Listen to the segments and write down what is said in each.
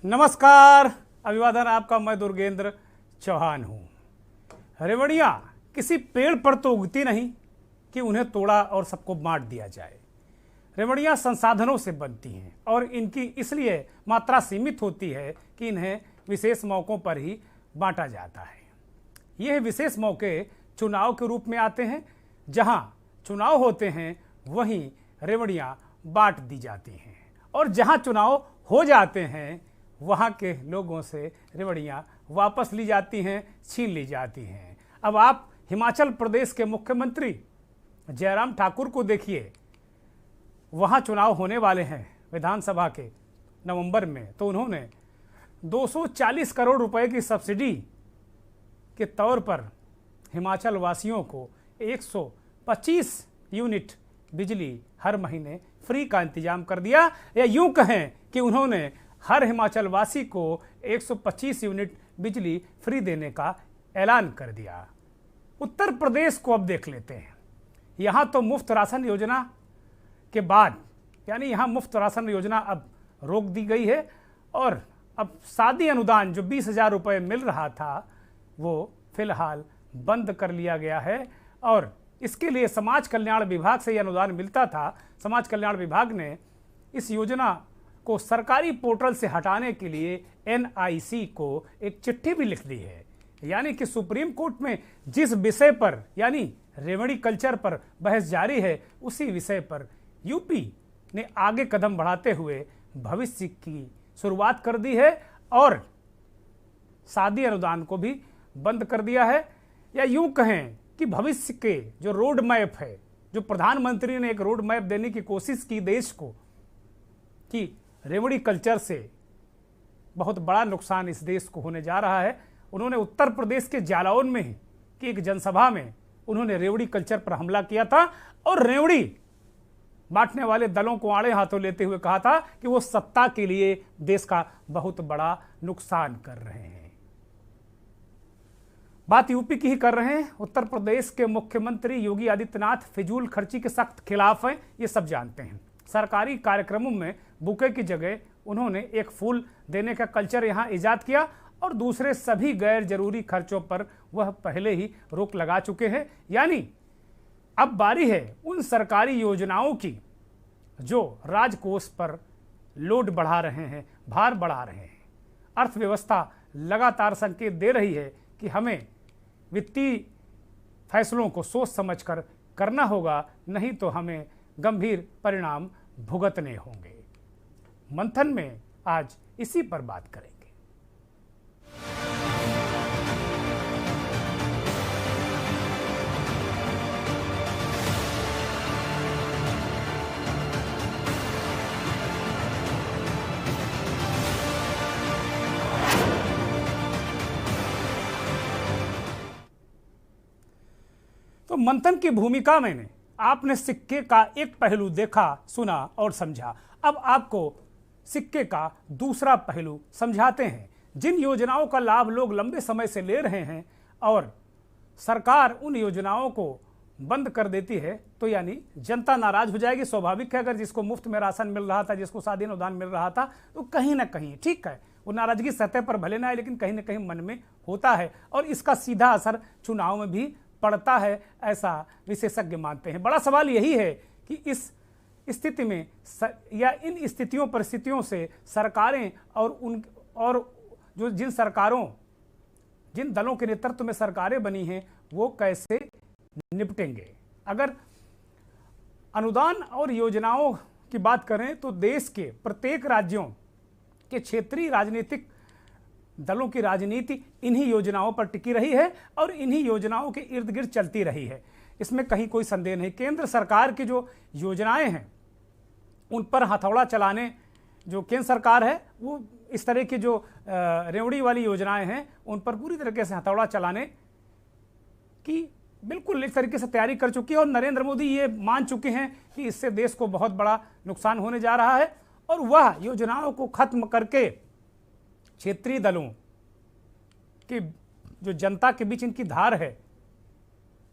नमस्कार, अभिवादन आपका। मैं दुर्गेंद्र चौहान हूँ। रेवड़ियाँ किसी पेड़ पर तो उगती नहीं कि उन्हें तोड़ा और सबको बांट दिया जाए। रेवड़ियाँ संसाधनों से बनती हैं और इनकी इसलिए मात्रा सीमित होती है कि इन्हें विशेष मौक़ों पर ही बांटा जाता है। यह विशेष मौके चुनाव के रूप में आते हैं। जहाँ चुनाव होते हैं वहीं रेवड़ियाँ बांट दी जाती हैं और जहाँ चुनाव हो जाते हैं वहाँ के लोगों से रेवड़ियाँ वापस ली जाती हैं, छीन ली जाती हैं। अब आप हिमाचल प्रदेश के मुख्यमंत्री जयराम ठाकुर को देखिए, वहाँ चुनाव होने वाले हैं विधानसभा के नवंबर में, तो उन्होंने 240 करोड़ रुपए की सब्सिडी के तौर पर हिमाचल वासियों को 125 यूनिट बिजली हर महीने फ्री का इंतजाम कर दिया। या यूं कहें कि उन्होंने हर हिमाचल वासी को 125 यूनिट बिजली फ्री देने का ऐलान कर दिया। उत्तर प्रदेश को अब देख लेते हैं। यहाँ तो मुफ्त राशन योजना के बाद यानी यहाँ मुफ्त राशन योजना अब रोक दी गई है और अब शादी अनुदान जो 20,000 रुपये मिल रहा था वो फिलहाल बंद कर लिया गया है और इसके लिए समाज कल्याण विभाग से यह अनुदान मिलता था। समाज कल्याण विभाग ने इस योजना को सरकारी पोर्टल से हटाने के लिए NIC को एक चिट्ठी भी लिख दी है। यानी कि सुप्रीम कोर्ट में जिस विषय पर यानी रेवड़ी कल्चर पर बहस जारी है उसी विषय पर यूपी ने आगे कदम बढ़ाते हुए भविष्य की शुरुआत कर दी है और शादी अनुदान को भी बंद कर दिया है। या यूं कहें कि भविष्य के जो रोड मैप है, जो प्रधानमंत्री ने एक रोड मैप देने की कोशिश की देश को कि रेवड़ी कल्चर से बहुत बड़ा नुकसान इस देश को होने जा रहा है। उन्होंने उत्तर प्रदेश के जालौन में की एक जनसभा में उन्होंने रेवड़ी कल्चर पर हमला किया था और रेवड़ी बांटने वाले दलों को आड़े हाथों लेते हुए कहा था कि वो सत्ता के लिए देश का बहुत बड़ा नुकसान कर रहे हैं। बात यूपी की ही कर रहे हैं। उत्तर प्रदेश के मुख्यमंत्री योगी आदित्यनाथ फिजूल खर्ची के सख्त खिलाफ हैं, ये सब जानते हैं। सरकारी कार्यक्रमों में बुके की जगह उन्होंने एक फूल देने का कल्चर यहाँ ईजाद किया और दूसरे सभी गैर जरूरी खर्चों पर वह पहले ही रोक लगा चुके हैं। यानी अब बारी है उन सरकारी योजनाओं की जो राजकोष पर लोड बढ़ा रहे हैं, भार बढ़ा रहे हैं। अर्थव्यवस्था लगातार संकेत दे रही है कि हमें वित्तीय फैसलों को सोच समझकर करना होगा, नहीं तो हमें गंभीर परिणाम भुगतने होंगे। मंथन में आज इसी पर बात करेंगे। तो मंथन की भूमिका में आपने सिक्के का एक पहलू देखा, सुना और समझा। अब आपको सिक्के का दूसरा पहलू समझाते हैं। जिन योजनाओं का लाभ लोग लंबे समय से ले रहे हैं और सरकार उन योजनाओं को बंद कर देती है तो यानी जनता नाराज हो जाएगी। स्वाभाविक है, अगर जिसको मुफ्त में राशन मिल रहा था, जिसको शादी अनुदान मिल रहा था, तो कहीं ना कहीं ठीक है वो नाराजगी सतह पर भले ना है लेकिन कहीं ना कहीं मन में होता है और इसका सीधा असर चुनाव में भी पड़ता है, ऐसा विशेषज्ञ मानते हैं। बड़ा सवाल यही है कि इस स्थिति में या इन स्थितियों परिस्थितियों से सरकारें और जो जिन दलों के नेतृत्व में सरकारें बनी हैं वो कैसे निपटेंगे। अगर अनुदान और योजनाओं की बात करें तो देश के प्रत्येक राज्यों के क्षेत्रीय राजनीतिक दलों की राजनीति इन्हीं योजनाओं पर टिकी रही है और इन्हीं योजनाओं के इर्द गिर्द चलती रही है, इसमें कहीं कोई संदेह नहीं। केंद्र सरकार की जो योजनाएं हैं उन पर हथौड़ा चलाने जो केंद्र सरकार है वो इस तरह की जो रेवड़ी वाली योजनाएं हैं उन पर पूरी तरीके से हथौड़ा चलाने की बिल्कुल एक तरीके से तैयारी कर चुकी है और नरेंद्र मोदी ये मान चुके हैं कि इससे देश को बहुत बड़ा नुकसान होने जा रहा है और वह योजनाओं को खत्म करके क्षेत्रीय दलों की जो जनता के बीच इनकी धार है,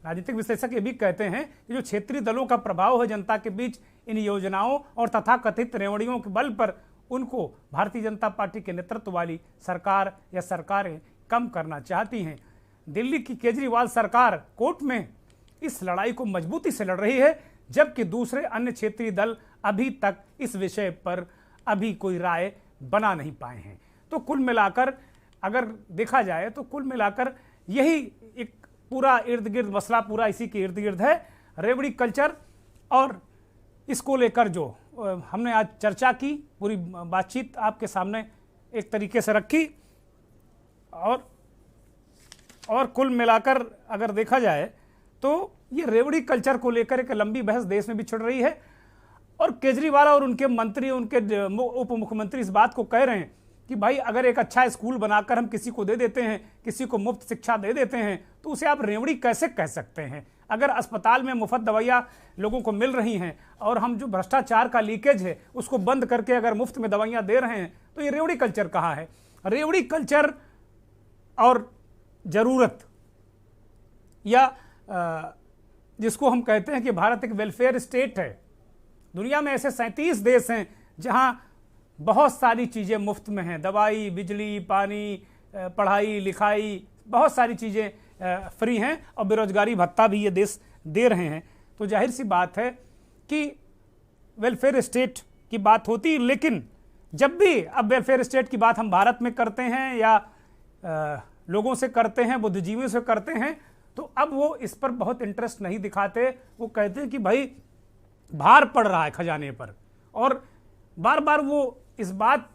राजनीतिक विश्लेषक ये भी कहते हैं कि जो क्षेत्रीय दलों का प्रभाव है जनता के बीच इन योजनाओं और तथाकथित रेवड़ियों के बल पर उनको भारतीय जनता पार्टी के नेतृत्व वाली सरकार या सरकारें कम करना चाहती हैं। दिल्ली की केजरीवाल सरकार कोर्ट में इस लड़ाई को मजबूती से लड़ रही है, जबकि दूसरे अन्य क्षेत्रीय दल अभी तक इस विषय पर अभी कोई राय बना नहीं पाए हैं। तो कुल मिलाकर अगर देखा जाए तो कुल मिलाकर यही एक पूरा इर्द गिर्द मसला पूरा इसी के इर्द गिर्द है, रेवड़ी कल्चर। और इसको लेकर जो हमने आज चर्चा की, पूरी बातचीत आपके सामने एक तरीके से रखी। और कुल मिलाकर अगर देखा जाए तो ये रेवड़ी कल्चर को लेकर एक लंबी बहस देश में भी छिड़ रही है, और केजरीवाल और उनके मंत्री, उनके उप मुख्यमंत्री इस बात को कह रहे हैं कि भाई अगर एक अच्छा स्कूल बनाकर हम किसी को दे देते हैं, किसी को मुफ्त शिक्षा दे देते हैं, तो उसे आप रेवड़ी कैसे कह सकते हैं? अगर अस्पताल में मुफ्त दवाइयाँ लोगों को मिल रही हैं और हम जो भ्रष्टाचार का लीकेज है उसको बंद करके अगर मुफ्त में दवाइयाँ दे रहे हैं, तो ये रेवड़ी कल्चर कहाँ है? रेवड़ी कल्चर और ज़रूरत, या जिसको हम कहते हैं कि भारत एक वेलफेयर स्टेट है। दुनिया में ऐसे 37 देश हैं जहां बहुत सारी चीज़ें मुफ्त में हैं, दवाई, बिजली, पानी, पढ़ाई लिखाई, बहुत सारी चीज़ें फ्री हैं, और बेरोजगारी भत्ता भी ये देश दे रहे हैं। तो जाहिर सी बात है कि वेलफेयर स्टेट की बात होती, लेकिन जब भी अब वेलफेयर स्टेट की बात हम भारत में करते हैं या लोगों से करते हैं, बुद्धिजीवियों से करते हैं, तो अब वो इस पर बहुत इंटरेस्ट नहीं दिखाते। वो कहते हैं कि भाई भार पड़ रहा है खजाने पर, और बार बार वो इस बात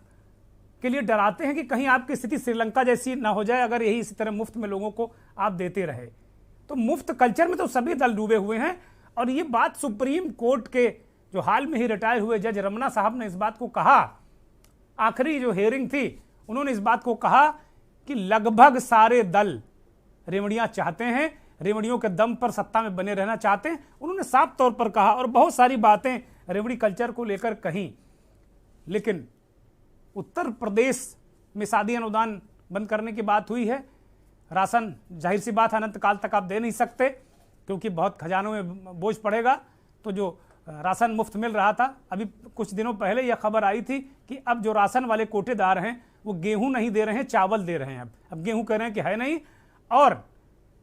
के लिए डराते हैं कि कहीं आपकी स्थिति श्रीलंका जैसी ना हो जाए अगर यही इसी तरह मुफ्त में लोगों को आप देते रहे। तो मुफ्त कल्चर में तो सभी दल डूबे हुए हैं, और ये बात सुप्रीम कोर्ट के जो हाल में ही रिटायर हुए जज रमन्ना साहब ने इस बात को कहा, आखिरी जो हियरिंग थी उन्होंने इस बात को कहा कि लगभग सारे दल रेवड़ियां चाहते हैं, रेवड़ियों के दम पर सत्ता में बने रहना चाहते हैं। उन्होंने साफ तौर पर कहा, और बहुत सारी बातें रेवड़ी कल्चर को लेकर कहीं। लेकिन उत्तर प्रदेश में शादी अनुदान बंद करने की बात हुई है, राशन जाहिर सी बात अनंत काल तक आप दे नहीं सकते क्योंकि बहुत खजानों में बोझ पड़ेगा। तो जो राशन मुफ्त मिल रहा था, अभी कुछ दिनों पहले यह खबर आई थी कि अब जो राशन वाले कोटेदार हैं वो गेहूं नहीं दे रहे हैं, चावल दे रहे हैं। अब गेहूं कह रहे हैं कि है नहीं, और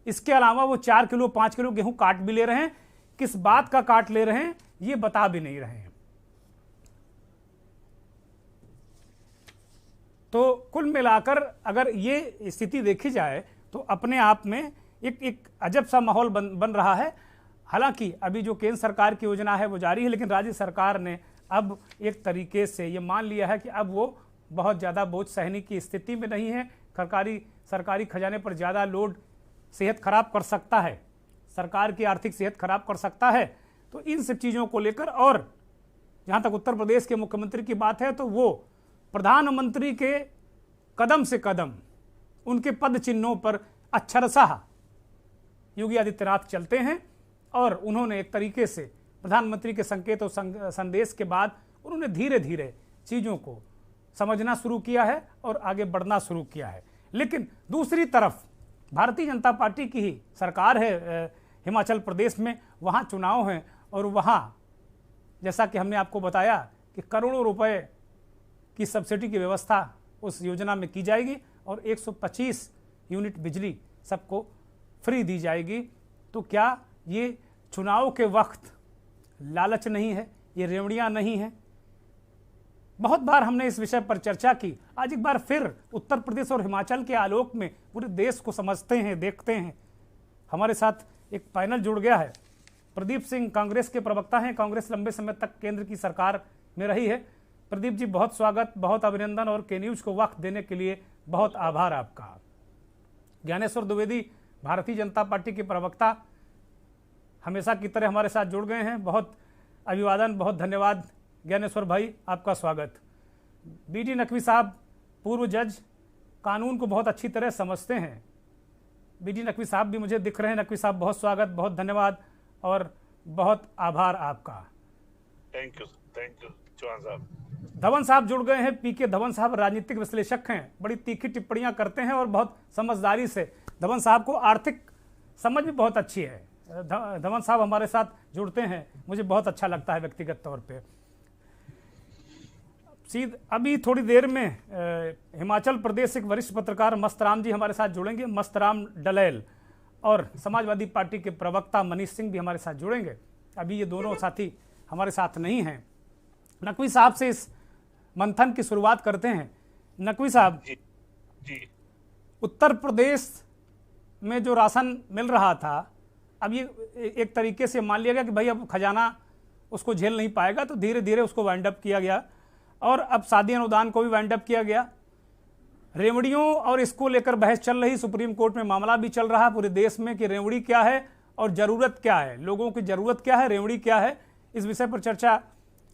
इसके अलावा वो 4 किलो 5 किलो गेहूं काट भी ले रहे हैं। किस बात का काट ले रहे हैं ये बता भी नहीं रहे हैं। तो कुल मिलाकर अगर ये स्थिति देखी जाए तो अपने आप में एक अजब सा माहौल बन रहा है। हालांकि अभी जो केंद्र सरकार की योजना है वो जारी है, लेकिन राज्य सरकार ने अब एक तरीके से ये मान लिया है कि अब वो बहुत ज़्यादा बोझ सहने की स्थिति में नहीं है। सरकारी खजाने पर ज़्यादा लोड सेहत खराब कर सकता है, सरकार की आर्थिक सेहत खराब कर सकता है। तो इन सब चीज़ों को लेकर, और जहाँ तक उत्तर प्रदेश के मुख्यमंत्री की बात है, तो वो प्रधानमंत्री के कदम से कदम उनके पद चिन्हों पर अक्षरशः योगी आदित्यनाथ चलते हैं, और उन्होंने एक तरीके से प्रधानमंत्री के संकेत और संदेश के बाद उन्होंने धीरे धीरे चीज़ों को समझना शुरू किया है और आगे बढ़ना शुरू किया है। लेकिन दूसरी तरफ भारतीय जनता पार्टी की ही सरकार है हिमाचल प्रदेश में, वहाँ चुनाव हैं, और वहाँ जैसा कि हमने आपको बताया कि करोड़ों रुपए की सब्सिडी की व्यवस्था उस योजना में की जाएगी, और 125 यूनिट बिजली सबको फ्री दी जाएगी। तो क्या ये चुनाव के वक्त लालच नहीं है, ये रेवड़ियाँ नहीं हैं? बहुत बार हमने इस विषय पर चर्चा की। आज एक बार फिर उत्तर प्रदेश और हिमाचल के आलोक में पूरे देश को समझते हैं, देखते हैं। हमारे साथ एक पैनल जुड़ गया है। प्रदीप सिंह कांग्रेस के प्रवक्ता हैं, कांग्रेस लंबे समय तक केंद्र की सरकार में रही है। प्रदीप जी, बहुत स्वागत, बहुत अभिनंदन, और के न्यूज़ को वक्त देने के लिए बहुत आभार आपका। ज्ञानेश्वर द्विवेदी भारतीय जनता पार्टी के प्रवक्ता हमेशा की तरह हमारे साथ जुड़ गए हैं। बहुत अभिवादन, बहुत धन्यवाद ज्ञानेश्वर भाई, आपका स्वागत। बीडी नकवी साहब पूर्व जज, कानून को बहुत अच्छी तरह समझते हैं। बीडी नकवी साहब भी मुझे दिख रहे हैं। नकवी साहब बहुत स्वागत, बहुत धन्यवाद और बहुत आभार आपका। थैंक यू चौहान साहब। धवन साहब जुड़ गए हैं। पीके धवन साहब राजनीतिक विश्लेषक हैं, बड़ी तीखी टिप्पणियां करते हैं और बहुत समझदारी से। धवन साहब को आर्थिक समझ भी बहुत अच्छी है। धवन साहब हमारे साथ जुड़ते हैं, मुझे बहुत अच्छा लगता है व्यक्तिगत तौर पे। अभी थोड़ी देर में हिमाचल प्रदेश से एक वरिष्ठ पत्रकार मस्तराम जी हमारे साथ जुड़ेंगे, मस्तराम डलैल, और समाजवादी पार्टी के प्रवक्ता मनीष सिंह भी हमारे साथ जुड़ेंगे। अभी ये दोनों साथी हमारे साथ नहीं हैं। नकवी साहब से इस मंथन की शुरुआत करते हैं। नकवी साहब जी उत्तर प्रदेश में जो राशन मिल रहा था, अब ये एक तरीके से मान लिया गया कि भाई अब खजाना उसको झेल नहीं पाएगा, तो धीरे धीरे उसको वाइंड अप किया गया और अब शादी अनुदान को भी वाइंड अप किया गया। रेवड़ियों और इसको लेकर बहस चल रही, सुप्रीम कोर्ट में मामला भी चल रहा पूरे देश में कि रेवड़ी क्या है और ज़रूरत क्या है, लोगों की ज़रूरत क्या है, रेवड़ी क्या है, इस विषय पर चर्चा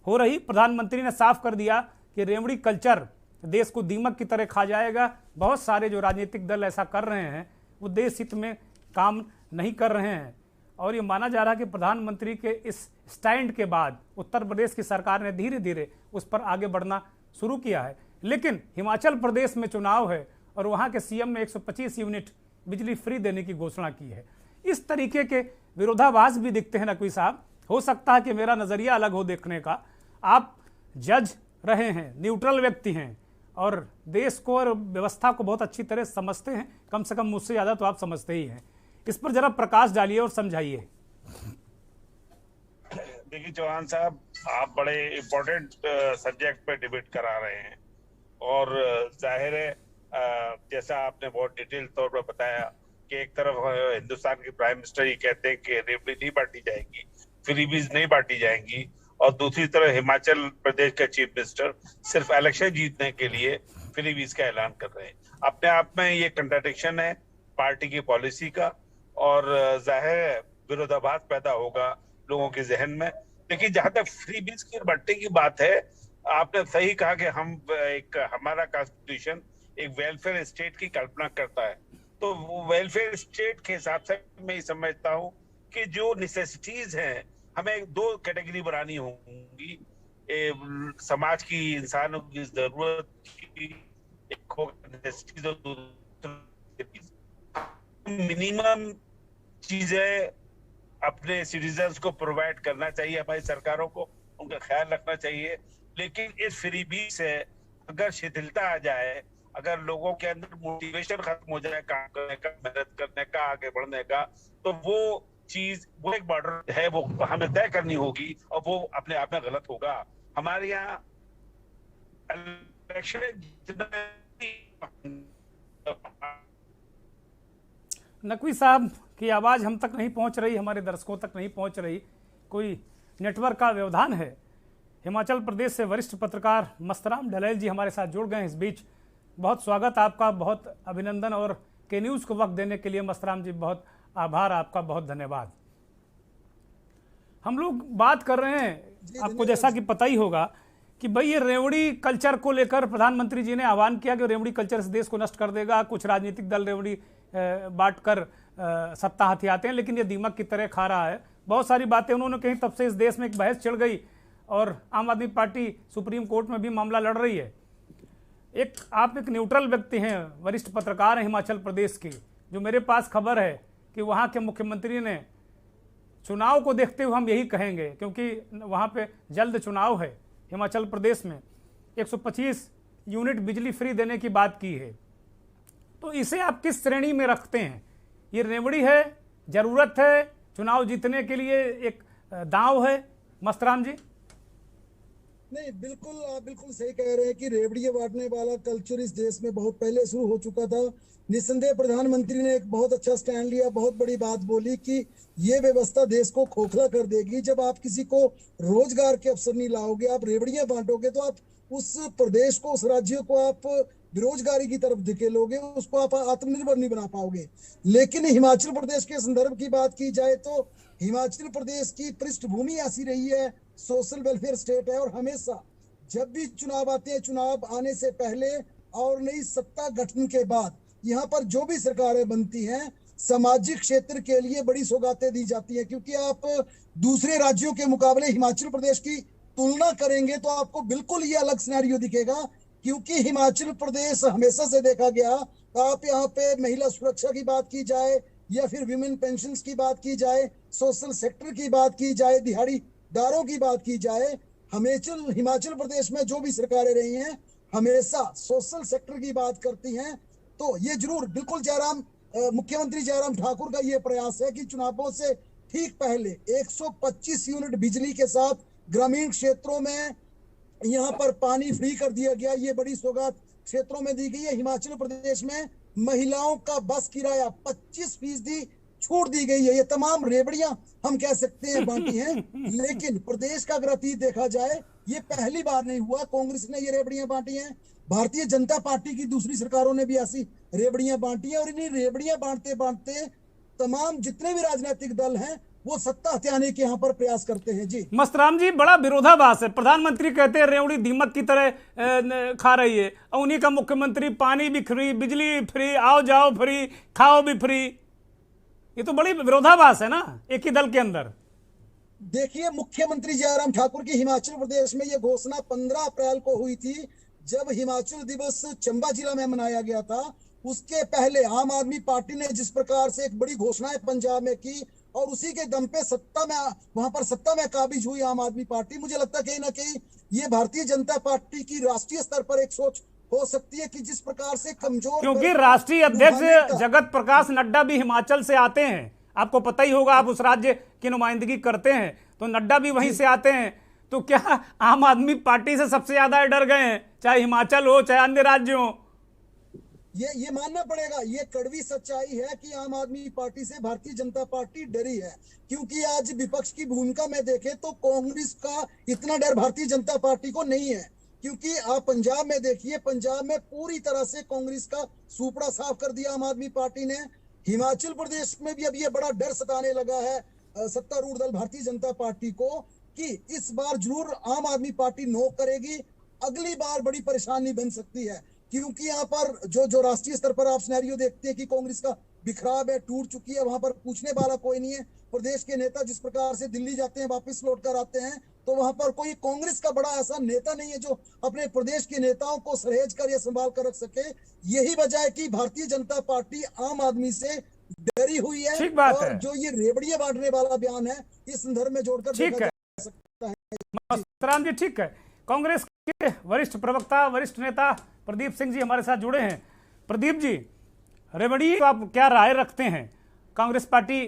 हो रही। प्रधानमंत्री ने साफ कर दिया कि रेवड़ी कल्चर देश को दीमक की तरह खा जाएगा। बहुत सारे जो राजनीतिक दल ऐसा कर रहे हैं वो देश हित में काम नहीं कर रहे हैं, और ये माना जा रहा है कि प्रधानमंत्री के इस स्टैंड के बाद उत्तर प्रदेश की सरकार ने धीरे धीरे उस पर आगे बढ़ना शुरू किया है। लेकिन हिमाचल प्रदेश में चुनाव है और वहाँ के सीएम ने 125 यूनिट बिजली फ्री देने की घोषणा की है। इस तरीके के विरोधाभास भी दिखते हैं नकवी साहब। हो सकता है कि मेरा नज़रिया अलग हो देखने का, आप जज रहे हैं, न्यूट्रल व्यक्ति हैं और देश को और व्यवस्था को बहुत अच्छी तरह समझते हैं, कम से कम मुझसे ज़्यादा तो आप समझते ही हैं। इस पर जरा प्रकाश डालिए और समझाइए। देखिए चौहान साहब, आप बड़े इम्पोर्टेंट सब्जेक्ट पे डिबेट करा रहे हैं और जाहिर है जैसा आपने बहुत डिटेल तौर पर बताया कि एक तरफ हिंदुस्तान के प्राइम मिनिस्टर ये कहते हैं कि रेवड़ी नहीं बांटी जाएगी, फ्रीबीज नहीं बांटी जाएंगी, और दूसरी तरफ हिमाचल प्रदेश के चीफ मिनिस्टर सिर्फ इलेक्शन जीतने के लिए फ्रीबीज का ऐलान कर रहे हैं। अपने आप में ये कंट्राडिक्शन है पार्टी की पॉलिसी का, और जाहिर है विरोधाभास पैदा होगा लोगों के जहन में। लेकिन जहां तक फ्रीबीज की बंटने की बात है, आपने सही कहा कि हमारा कॉन्स्टिट्यूशन एक वेलफेयर स्टेट की कल्पना करता है। तो वो वेलफेयर स्टेट के हिसाब से मैं ये समझता हूँ कि जो नेसेसिटीज हैं हमें दो कैटेगरी बनानी होंगी। समाज की, इंसानों की जरूरत की एक नेसेसिटीज और दूसरी मिनिमम चीजें अपने सिटीजन्स को प्रोवाइड करना चाहिए, हमारी सरकारों को उनका ख्याल रखना चाहिए। लेकिन इस फ्रीबी से अगर शिथिलता आ जाए, अगर लोगों के अंदर मोटिवेशन खत्म हो जाए काम करने का, मेहनत करने का, आगे बढ़ने का, तो वो चीज, वो एक बॉर्डर है, वो हमें तय करनी होगी और वो अपने आप में गलत होगा। हमारे यहाँ इलेक्शन नकवी साहब की आवाज़ हम तक नहीं पहुंच रही, हमारे दर्शकों तक नहीं पहुंच रही, कोई नेटवर्क का व्यवधान है। हिमाचल प्रदेश से वरिष्ठ पत्रकार मस्तराम डलैल जी हमारे साथ जुड़ गए। इस बीच बहुत स्वागत आपका, बहुत अभिनंदन, और के न्यूज़ को वक्त देने के लिए मस्तराम जी बहुत आभार आपका, बहुत धन्यवाद। हम लोग बात कर रहे हैं, आपको जैसा कि पता ही होगा कि भाई ये रेवड़ी कल्चर को लेकर प्रधानमंत्री जी ने आह्वान किया कि रेवड़ी कल्चर इस देश को नष्ट कर देगा। कुछ राजनीतिक दल रेवड़ी बांट कर सत्ता हथियाते हैं, लेकिन ये दीमक की तरह खा रहा है। बहुत सारी बातें उन्होंने कही, तब से इस देश में एक बहस छिड़ गई और आम आदमी पार्टी सुप्रीम कोर्ट में भी मामला लड़ रही है। आप एक न्यूट्रल व्यक्ति हैं, वरिष्ठ पत्रकार हैं हिमाचल प्रदेश के। जो मेरे पास खबर है कि वहाँ के मुख्यमंत्री ने, चुनाव को देखते हुए हम यही कहेंगे क्योंकि वहाँ पे जल्द चुनाव है, हिमाचल प्रदेश में 125 यूनिट बिजली फ्री देने की बात की है। तो इसे आप किस श्रेणी में रखते हैं? ये रेवड़ी है, जरूरत है, चुनाव जीतने के लिए एक दांव है? मस्तराम जी। नहीं, बिल्कुल आप बिल्कुल सही कह रहे हैं कि रेवड़ियां बांटने वाला कल्चर इस देश में बहुत पहले शुरू हो चुका था। निस्संदेह प्रधानमंत्री ने एक बहुत अच्छा स्टैंड लिया, बहुत बड़ी बात बोली कि ये व्यवस्था देश को खोखला कर देगी। जब आप किसी को रोजगार के अवसर नहीं लाओगे, आप रेवड़ियां बांटोगे, तो आप उस प्रदेश को, उस राज्य को आप बेरोजगारी की तरफ धकेलोगे, उसको आप आत्मनिर्भर नहीं बना पाओगे। लेकिन हिमाचल प्रदेश के संदर्भ की बात की जाए तो हिमाचल प्रदेश की पृष्ठभूमि ऐसी रही है, सोशल वेलफेयर स्टेट है, और हमेशा जब भी चुनाव आते हैं, चुनाव आने से पहले और नई सत्ता गठन के बाद यहाँ पर जो भी सरकारें बनती हैं, सामाजिक क्षेत्र के लिए बड़ी सौगातें दी जाती हैं। क्योंकि आप दूसरे राज्यों के मुकाबले हिमाचल प्रदेश की तुलना करेंगे तो आपको बिल्कुल ये अलग सिनेरियो दिखेगा। क्योंकि हिमाचल प्रदेश हमेशा से देखा गया, आप यहाँ पे महिला सुरक्षा की बात की जाए या फिर विमेन पेंशन्स की बात की जाए, सोशल सेक्टर की बात की जाए, दिहाड़ीदारों की बात की जाए, हिमाचल प्रदेश में जो भी सरकारें रही हैं हमेशा सोशल सेक्टर की बात करती हैं। तो ये जरूर बिल्कुल मुख्यमंत्री जयराम ठाकुर का ये प्रयास है कि चुनावों से ठीक पहले 125 यूनिट बिजली के साथ ग्रामीण क्षेत्रों में यहाँ पर पानी फ्री कर दिया गया। ये बड़ी सौगात क्षेत्रों में दी गई है। हिमाचल प्रदेश में महिलाओं का बस किराया 25% छूट दी गई है। ये तमाम रेवड़ियां हम कह सकते हैं बांटी हैं। लेकिन प्रदेश का अगर अतीत देखा जाए ये पहली बार नहीं हुआ कांग्रेस ने ये रेवड़ियां बांटी हैं। भारतीय जनता पार्टी की दूसरी सरकारों ने भी ऐसी रेवड़ियां बांटी है। और इन्हीं रेवड़ियां बांटते बांटते तमाम जितने भी राजनीतिक दल हैं वो सत्ता हथियाने के यहाँ पर प्रयास करते हैं। जी मस्तराम जी, बड़ा विरोधाभास है। प्रधानमंत्री कहते हैं रेवड़ी दीमक की तरह खा रही है, और उन्हीं का मुख्यमंत्री पानी भी फ्री, बिजली फ्री, आओ जाओ फ्री, खाओ भी फ्री। ये तो बड़ी विरोधाभास है ना एक ही दल के अंदर। देखिए, मुख्यमंत्री जयराम ठाकुर की हिमाचल प्रदेश में ये घोषणा 15 अप्रैल को हुई थी जब हिमाचल दिवस चंबा जिला में मनाया गया था। उसके पहले आम आदमी पार्टी ने जिस प्रकार से एक बड़ी घोषणाएं पंजाब में की और उसी के दम पे वहां पर सत्ता में काबिज हुई आम आदमी पार्टी। मुझे लगता है कहीं ना कहीं ये भारतीय जनता पार्टी की राष्ट्रीय स्तर पर एक सोच हो सकती है कि जिस प्रकार से कमजोर, क्योंकि राष्ट्रीय अध्यक्ष जगत प्रकाश नड्डा भी हिमाचल से आते हैं, आपको पता ही होगा, आप उस राज्य की नुमाइंदगी करते हैं, तो नड्डा भी वहीं से आते हैं। तो क्या आम आदमी पार्टी से सबसे ज्यादा डर गए हैं, चाहे हिमाचल हो चाहे अन्य राज्य हो? ये मानना पड़ेगा, ये कड़वी सच्चाई है कि आम आदमी पार्टी से भारतीय जनता पार्टी डरी है। क्योंकि आज विपक्ष की भूमिका में देखें तो कांग्रेस का इतना डर भारतीय जनता पार्टी को नहीं है। क्योंकि आप पंजाब में देखिए, पंजाब में पूरी तरह से कांग्रेस का सुपड़ा साफ कर दिया आम आदमी पार्टी ने। हिमाचल प्रदेश में भी अब ये बड़ा डर सताने लगा है सत्तारूढ़ दल भारतीय जनता पार्टी को कि इस बार जरूर आम आदमी पार्टी नो करेगी, अगली बार बड़ी परेशानी बन सकती है। क्योंकि यहाँ पर जो राष्ट्रीय स्तर पर आप सिनेरियो देखते हैं कि कांग्रेस का बिखराव है, टूट चुकी है, वहां पर पूछने वाला कोई नहीं है। प्रदेश के नेता जिस प्रकार से दिल्ली जाते हैं वापस लौट कर आते हैं, तो वहां पर कोई कांग्रेस का बड़ा ऐसा नेता नहीं है जो अपने प्रदेश के नेताओं को सहेज कर या संभाल कर रख सके। यही वजह है कि भारतीय जनता पार्टी आम आदमी से डरी हुई है। ठीक बात और है। जो ये रेवड़ियां बांटने वाला बयान है इस संदर्भ में जोड़कर ठीक है मस्तराम जी, ठीक है। कांग्रेस के वरिष्ठ प्रवक्ता, वरिष्ठ नेता प्रदीप सिंह जी हमारे साथ जुड़े हैं। प्रदीप जी, रेवड़ी तो आप क्या राय रखते हैं, कांग्रेस पार्टी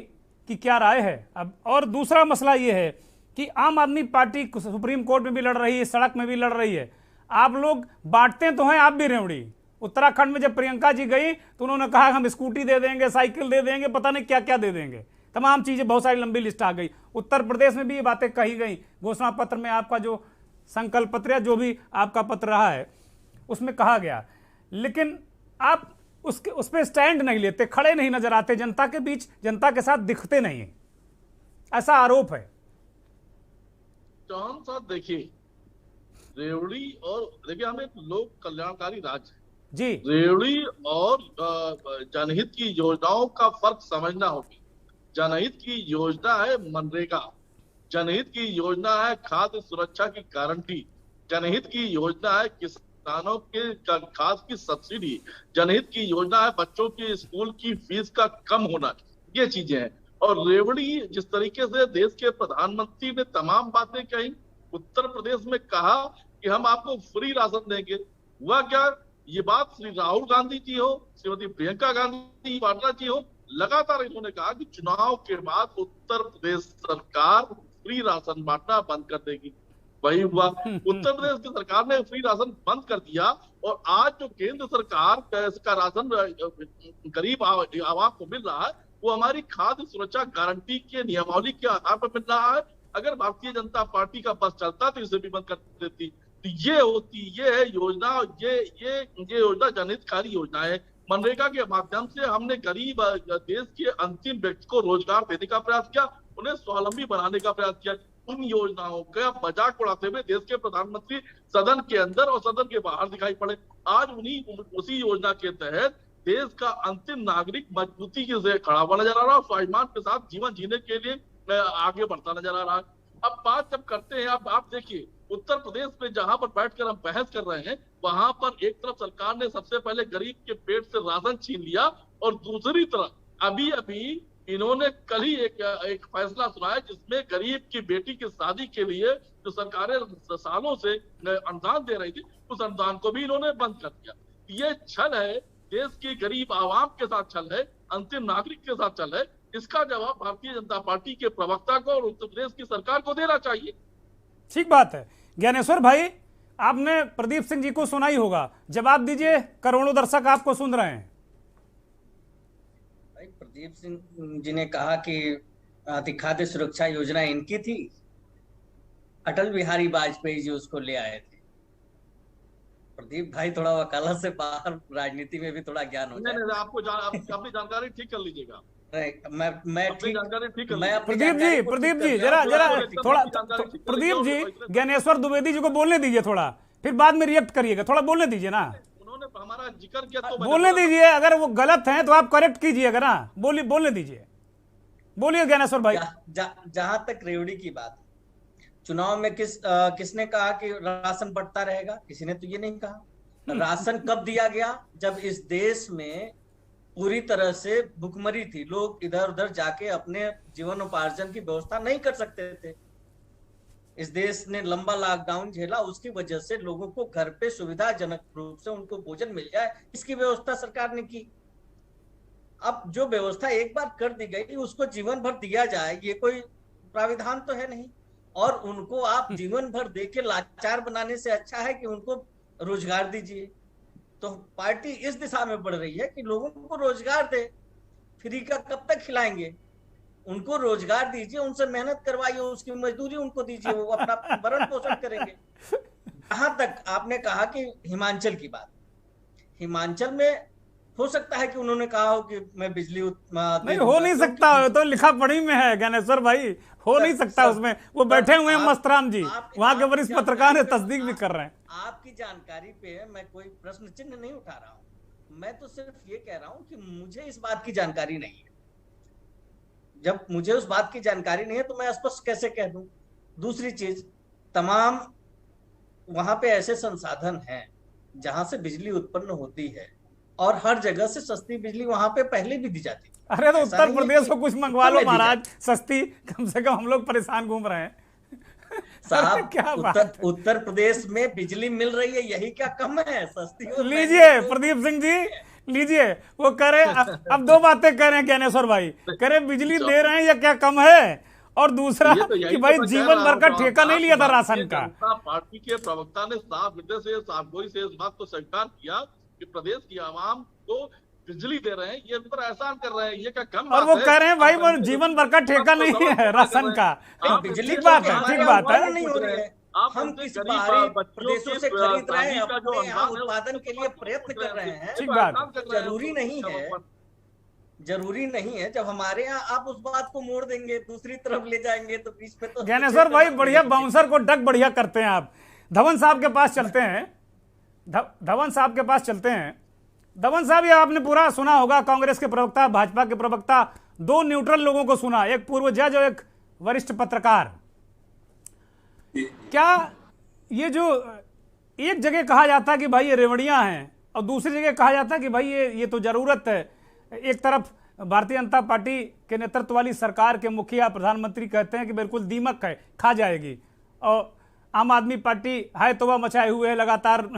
की क्या राय है? अब और दूसरा मसला ये है कि आम आदमी पार्टी सुप्रीम कोर्ट में भी लड़ रही है, सड़क में भी लड़ रही है, आप लोग बांटते तो हैं आप भी रेवड़ी। उत्तराखंड में जब प्रियंका जी गई तो उन्होंने कहा हम स्कूटी दे देंगे, साइकिल दे देंगे, पता नहीं क्या क्या दे देंगे, तमाम चीजें, बहुत सारी लंबी लिस्ट आ गई। उत्तर प्रदेश में भी ये बातें कही गई। घोषणा पत्र में आपका जो संकल्प पत्र या जो भी आपका पत्र रहा है उसमें कहा गया, लेकिन आप उस पर स्टैंड नहीं लेते, खड़े नहीं नजर आते, जनता के बीच, जनता के साथ दिखते नहीं, ऐसा आरोप है। चौहान साहब, देखिए रेवड़ी और देखिए हम एक लोक कल्याणकारी राज्य जी, रेवड़ी और जनहित की योजनाओं का फर्क समझना होगी। जनहित की योजना है मनरेगा, जनहित की योजना है खाद्य सुरक्षा की गारंटी, जनहित की योजना है किसानों के खाद की सब्सिडी, जनहित की योजना है बच्चों की स्कूल की फीस का कम होना। ये चीजें हैं। और रेवड़ी जिस तरीके से देश के प्रधानमंत्री ने तमाम बातें कही, उत्तर प्रदेश में कहा कि हम आपको फ्री राशन देंगे, हुआ क्या? ये बात श्री राहुल गांधी जी हो, श्रीमती प्रियंका गांधी वाड्रा जी हो, लगातार इन्होंने कहा कि चुनाव के बाद उत्तर प्रदेश सरकार फ्री राशन बांटना बंद कर देगी। वही हुआ, उत्तर प्रदेश की सरकार ने फ्री राशन बंद कर दिया। और आज जो केंद्र सरकार का राशन गरीब आवाम को मिल रहा है वो हमारी खाद्य सुरक्षा गारंटी के नियमावली के आधार पर मिल रहा है। अगर भारतीय जनता पार्टी का बस चलता तो इसे भी बंद कर देती। तो ये होती, ये है योजना, ये योजना जनहितकारी योजना है। मनरेगा के माध्यम से हमने गरीब देश के अंतिम व्यक्ति को रोजगार देने का प्रयास किया, उन्हें स्वावलंबी बनाने का प्रयास किया। उन योजनाओं का मजाक उड़ाते हुए देश के प्रधानमंत्री सदन के अंदर और सदन के बाहर दिखाई पड़े। आज उसी योजना के तहत देश का अंतिम नागरिक मजबूती से खड़ा हुआ नजर आ रहा है, स्वाभिमान के साथ जीवन जीने के लिए आगे बढ़ता नजर आ रहा है। अब बात जब करते हैं, अब आप देखिए उत्तर प्रदेश में जहां पर बैठकर हम बहस कर रहे हैं, वहां पर एक तरफ सरकार ने सबसे पहले गरीब के पेट से राशन छीन लिया और दूसरी तरफ अभी इन्होंने कल ही एक फैसला सुनाया जिसमें गरीब की बेटी की शादी के लिए जो सरकारें सालों से अनुदान दे रही थी, उस अनुदान को भी इन्होंने बंद कर दिया। ये छल है, देश की गरीब आवाम के साथ छल है, अंतिम नागरिक के साथ छल है। इसका जवाब भारतीय जनता पार्टी के प्रवक्ता को और उत्तर प्रदेश की सरकार को देना चाहिए। ठीक बात है। ज्ञानेश्वर भाई, आपने प्रदीप सिंह जी को सुना ही होगा, जवाब दीजिए, करोड़ों दर्शक आपको सुन रहे हैं। भाई, प्रदीप सिंह जी ने कहा कि खाद्य सुरक्षा योजना इनकी थी, अटल बिहारी वाजपेयी जी उसको ले आए थे। प्रदीप भाई, थोड़ा वकालत से बाहर राजनीति में भी थोड़ा ज्ञान हो जाए। नहीं, आपको अपनी जानकारी ठीक कर लीजिएगा। मैं ठीक जानकारी ठीक कर मैं अपनी प्रदीप जी जरा थोड़ा, प्रदीप जी ज्ञानेश्वर द्विवेदी जी को बोलने दीजिए थोड़ा, फिर बाद में रिएक्ट करिएगा, थोड़ा बोलने दीजिए ना। उन्होंने हमारा जिक्र किया तो बोलने दीजिए, अगर वो गलत हैं तो आप करेक्ट कीजिएगा ना, बोलने दीजिए, बोलिए ज्ञानेश्वर भाई। जहां तक रेवड़ी की बात, चुनाव में किसने कहा कि राशन बढ़ता रहेगा? किसी ने तो ये नहीं कहा। राशन कब दिया गया? जब इस देश में पूरी तरह से भुखमरी थी, लोग इधर उधर जाके अपने जीवन उपार्जन की व्यवस्था नहीं कर सकते थे। इस देश ने लंबा लॉकडाउन झेला, उसकी वजह से लोगों को घर पे सुविधाजनक रूप से उनको भोजन मिल जाए, इसकी व्यवस्था सरकार ने की। अब जो व्यवस्था एक बार कर दी गई, उसको जीवन भर दिया जाए, ये कोई प्राविधान तो है नहीं। और उनको आप जीवन भर देके लाचार बनाने से अच्छा है कि उनको रोजगार दीजिए। तो पार्टी इस दिशा में बढ़ रही है कि लोगों को रोजगार दे। फ्री का कब तक खिलाएंगे? उनको रोजगार दीजिए, उनसे मेहनत करवाइए, उसकी मजदूरी उनको दीजिए, वो अपना भरण पोषण करेंगे। जहां तक आपने कहा कि हिमाचल की बात, हिमाचल में हो सकता है कि उन्होंने कहा हो कि मैं बिजली नहीं हो नहीं सकता, तो लिखा पढ़ी में है ज्ञानेश्वर भाई, हो नहीं सकता उसमें। वो बैठे हुए हैं मस्तराम जी, वहां के वरिष्ठ पत्रकार है, तस्दीक भी कर रहे हैं। आपकी जानकारी पे मैं कोई प्रश्न चिन्ह नहीं उठा रहा हूं, मैं तो सिर्फ ये कह रहा हूं कि मुझे इस बात की जानकारी नहीं है। जब मुझे उस बात की जानकारी नहीं है तो मैं स्पष्ट कैसे कह दूं? दूसरी चीज, तमाम वहां पे ऐसे संसाधन हैं जहां से बिजली उत्पन्न होती है, और हर जगह से सस्ती बिजली वहां पे पहले भी दी जाती है। अरे तो उत्तर प्रदेश को कुछ मंगवा लो महाराज, सस्ती, कम से कम हम लोग परेशान घूम रहे हैं। साहब, क्या उत्तर प्रदेश में बिजली मिल रही है, यही क्या कम है? सस्ती लीजिए प्रदीप सिंह जी, लीजिए। वो कह रहे अब दो बातें कह रहे हैं ज्ञानेश्वर भाई, कह रहे बिजली दे रहे हैं या क्या कम है, और दूसरा कि भाई जीवन भर का ठेका नहीं लिया था राशन का। पार्टी के प्रवक्ता ने साफ हृदय से, साफगोई से इस बात को स्वीकार किया कि प्रदेश की आवाम को बिजली दे रहे हैं, ये उन पर एहसान कर रहे हैं, ये क्या कम? और वो कह रहे हैं भाई वो जीवन भर का ठेका नहीं है राशन का। बिजली ठीक बात है, ठीक बात है। नहीं हो रही है, हम किस बाहरी प्रदेशों से खरीद रहे हैं, अपने यहाँ उत्पादन के लिए प्रयत्न कर रहे हैं। ठीक बात, जरूरी नहीं है जब हमारे यहाँ आप उस बात को मोड़ देंगे, दूसरी तरफ ले जाएंगे, तो बीच में तो ज्ञानेश्वर भाई बढ़िया बाउंसर को डक बढ़िया करते हैं आप। धवन साहब के पास चलते हैं, धवन साहब के पास चलते हैं। धवन साहब, ये आपने पूरा सुना होगा, कांग्रेस के प्रवक्ता, भाजपा के प्रवक्ता, दो न्यूट्रल लोगों को सुना, एक पूर्व जज और एक वरिष्ठ पत्रकार। क्या ये जो एक जगह कहा जाता कि भाई ये रेवड़ियां हैं, और दूसरी जगह कहा जाता कि भाई ये तो जरूरत है, एक तरफ भारतीय जनता पार्टी के नेतृत्व वाली सरकार के मुखिया प्रधानमंत्री कहते हैं कि बिल्कुल दीमक है, खा जाएगी, और आम आदमी पार्टी है तोबा मचाए हुए है, लगातार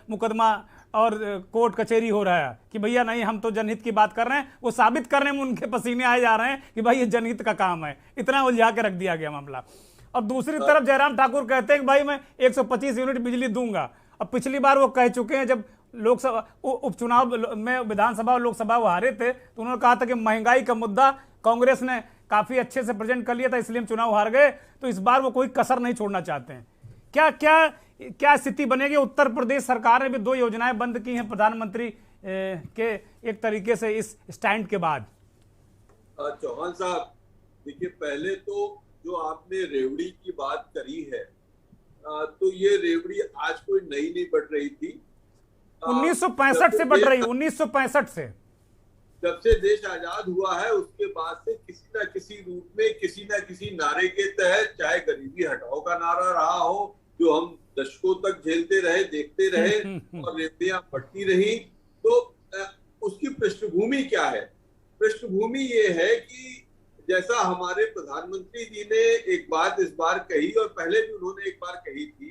मुकदमा और कोर्ट कचहरी हो रहा है कि भैया नहीं हम तो जनहित की बात कर रहे हैं। वो साबित करने में उनके पसीने आए जा रहे हैं कि भाई ये जनहित का काम है, इतना उलझा के रख दिया गया मामला। और दूसरी तरफ जयराम ठाकुर कहते हैं कि भाई मैं 125 यूनिट बिजली दूंगा। अब पिछली बार वो कह चुके हैं, जब लोकसभा उपचुनाव में विधानसभा और लोकसभा वो हारे थे, तो उन्होंने कहा था कि महंगाई का मुद्दा कांग्रेस ने काफी अच्छे से प्रेजेंट कर लिया था, इसलिए हम चुनाव हार गए। तो इस बार वो कोई कसर नहीं छोड़ना चाहते हैं। क्या क्या क्या स्थिति बनेगी? उत्तर प्रदेश सरकार ने भी 2 योजनाएं बंद की हैं प्रधानमंत्री के एक तरीके से इस स्टैंड के बाद। चौहान साहब, देखिए, पहले तो जो आपने रेवड़ी की बात करी है, तो ये रेवड़ी आज कोई नई नहीं बढ़ रही थी, 1965 से बढ़ रही, 1965 से। जब से देश आजाद हुआ है उसके बाद से किसी न किसी रूप में, किसी न किसी नारे के तहत, चाहे गरीबी हटाओ का नारा रहा हो जो हम दशकों तक झेलते रहे, देखते रहे, और रेवड़ियां बढ़ती रही, तो उसकी पृष्ठभूमि क्या है? पृष्ठभूमि ये है कि जैसा हमारे प्रधानमंत्री जी ने एक बात इस बार कही और पहले भी उन्होंने एक बार कही थी,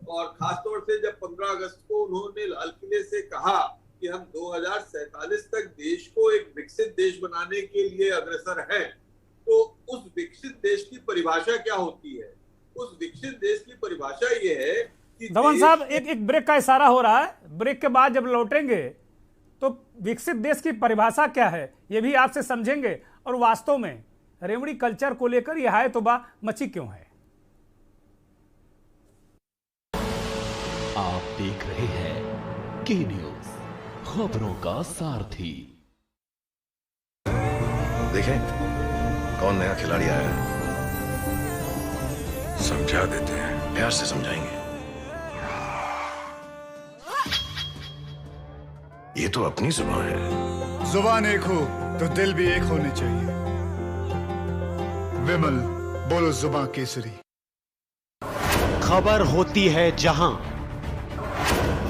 और खासतौर से जब 15 अगस्त को उन्होंने लाल किले से कहा कि हम 2047 तक देश को एक विकसित देश बनाने के लिए अग्रसर हैं, तो उस विकसित देश की परिभाषा क्या होती है? उस विकसित देश की परिभाषा ये है कि धवन साहब एक ब्रेक का इशारा हो रहा है, ब्रेक के बाद जब लौटेंगे तो विकसित देश की परिभाषा क्या है ये भी आपसे समझेंगे, और वास्तव में रेवड़ी कल्चर को लेकर यह हाय तौबा मची क्यों है। आप देख रहे हैं के न्यूज, खबरों का सारथी। देखें कौन नया खिलाड़ी आया है, समझा देते हैं, प्यार से समझाएंगे। ये तो अपनी जुबान है। जुबान एक हो तो दिल भी एक होने चाहिए। विमल बोलो जुबान केसरी। खबर होती है जहां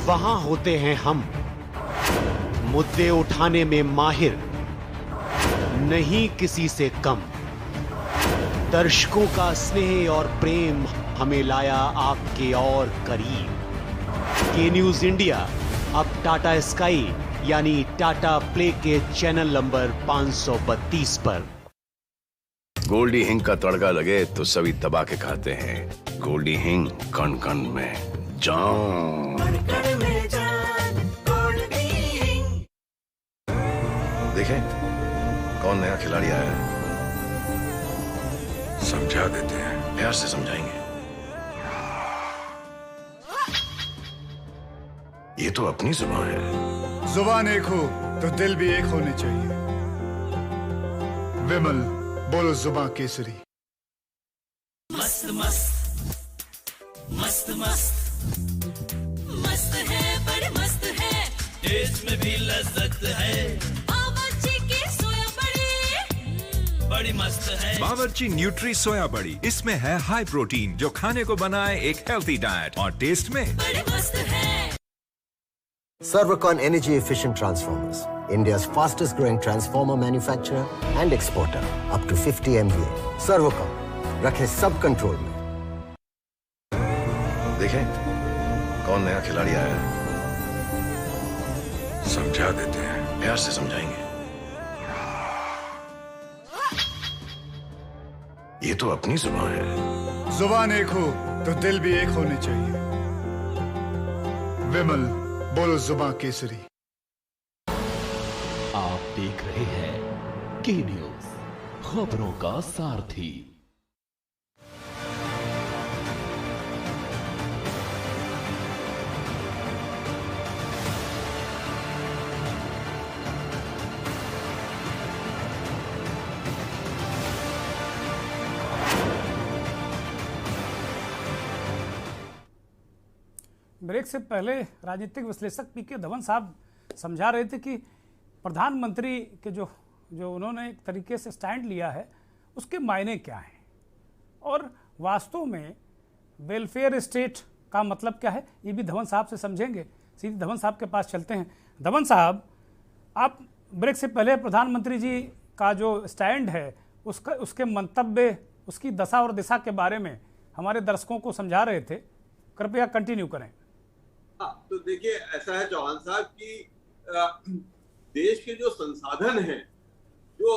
वहां होते हैं हम, मुद्दे उठाने में माहिर नहीं किसी से कम। दर्शकों का स्नेह और प्रेम हमें लाया आपके और करीब। के न्यूज इंडिया अब टाटा स्काई यानी टाटा प्ले के चैनल नंबर 532 पर। गोल्डी हिंग का तड़का लगे तो सभी दबा के खाते हैं। गोल्डी हिंग कण कण में जान। देखें कौन नया खिलाड़ी आया है, समझा देते हैं, प्यार से समझाएंगे। ये तो अपनी जुबान है। जुबान एक हो तो दिल भी एक होने चाहिए। विमल बोलो जुबान केसरी। मस्त मस्त मस्त मस्त मस्त है, बड़ी मस्त है, टेस्ट में भी लज्जत है। बावर्ची की सोया बड़ी बड़ी मस्त है। बावर्ची न्यूट्री सोया बड़ी, इसमें है हाई प्रोटीन जो खाने को बनाए एक हेल्थी डाइट, और टेस्ट में बड़ी मस्त है। Servocon Energy Efficient Transformers, India's fastest growing transformer manufacturer and exporter, up to 50 MVA. Servocon, रखे सब कंट्रोल में। देखें कौन नया खिलाड़ी आया है, समझा देते हैं, प्यार से समझाएंगे। ये तो अपनी जुबान है। जुबान एक हो तो दिल भी एक होने चाहिए। विमल बोलो जुबान केसरी। आप देख रहे हैं के न्यूज, खबरों का सारथी। ब्रेक से पहले राजनीतिक विश्लेषक पीके धवन साहब समझा रहे थे कि प्रधानमंत्री के जो उन्होंने एक तरीके से स्टैंड लिया है उसके मायने क्या हैं, और वास्तव में वेलफेयर स्टेट का मतलब क्या है ये भी धवन साहब से समझेंगे। सीधे धवन साहब के पास चलते हैं। धवन साहब, आप ब्रेक से पहले प्रधानमंत्री जी का जो स्टैंड है उसके मंतव्य, उसकी दशा और दिशा के बारे में हमारे दर्शकों को समझा रहे थे, कृपया कंटिन्यू करें। हाँ, तो देखिए ऐसा है चौहान साहब कि देश के जो संसाधन हैं, जो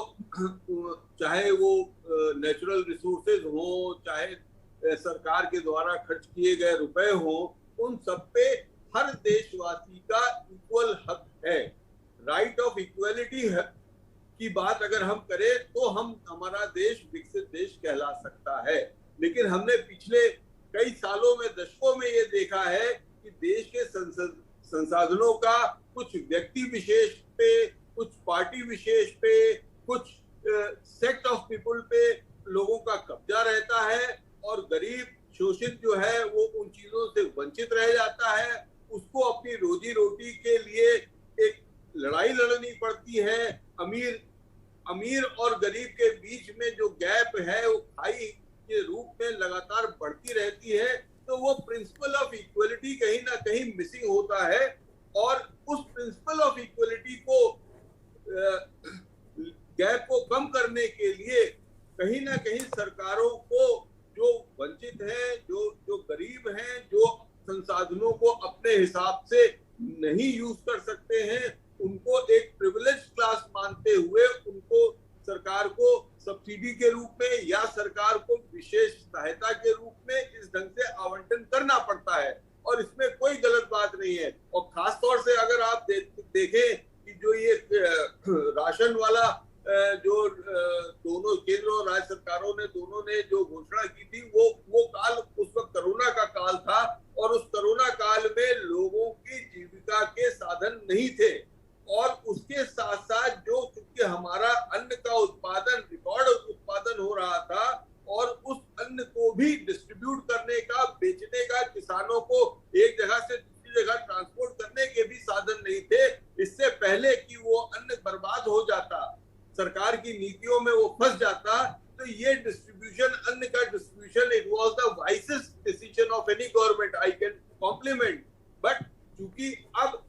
चाहे वो नेचुरल रिसोर्सेज हो, चाहे सरकार के द्वारा खर्च किए गए रुपए हो, उन सब पे हर देशवासी का इक्वल हक है। राइट ऑफ इक्वलिटी की बात अगर हम करें तो हमारा देश विकसित देश कहला सकता है। लेकिन हमने पिछले कई सालों में, दशकों में ये देखा है कि देश के संसाधनों का कुछ व्यक्ति विशेष पे, कुछ पार्टी विशेष पे, कुछ सेक्ट ऑफ पीपल पे लोगों का कब्जा रहता है, और गरीब शोषित जो है वो उन चीजों से वंचित रह जाता है। उसको अपनी रोजी रोटी के लिए एक लड़ाई लड़नी पड़ती है। अमीर और गरीब के बीच में जो गैप है वो खाई के रूप में लगातार बढ़ती रहती है। तो वो प्रिंसिपल ऑफ इक्वलिटी कहीं ना कहीं मिसिंग होता है, और उस प्रिंसिपल ऑफ इक्वलिटी को गैप को कम करने के लिए कहीं ना कहीं सरकारों को जो वंचित है, जो गरीब हैं, जो संसाधनों को अपने हिसाब से नहीं यूज कर सकते हैं, उनको एक प्रिविलेज क्लास मानते हुए उनको सरकार को सब्सिडी के रूप में या सरकार को विशेष सहायता के रूप में इस ढंग से आवंटन करना पड़ता है, और इसमें कोई गलत बात नहीं है। और खास तौर से अगर आप देखें कि जो ये राशन वाला जो दोनों केंद्र और राज्य सरकारों ने दोनों ने जो घोषणा की थी, वो काल उस वक्त कोरोना का काल था, और उस कोरोना काल में लोगों की जीविका के साधन नहीं थे, और उसके साथ साथ जो क्योंकि हमारा अन्न का उत्पादन रिकॉर्ड उत्पादन हो रहा था, और उस अन्न को भी डिस्ट्रीब्यूट करने का, बेचने का, किसानों को एक जगह से दूसरी जगह ट्रांसपोर्ट करने के भी साधन नहीं थे। इससे पहले कि वो अन्न बर्बाद हो जाता, सरकार की नीतियों में वो फंस जाता, तो ये डिस्ट्रीब्यूशन, अन्न का distribution, it was the wisest decision of any government, I can compliment. But चूंकि अब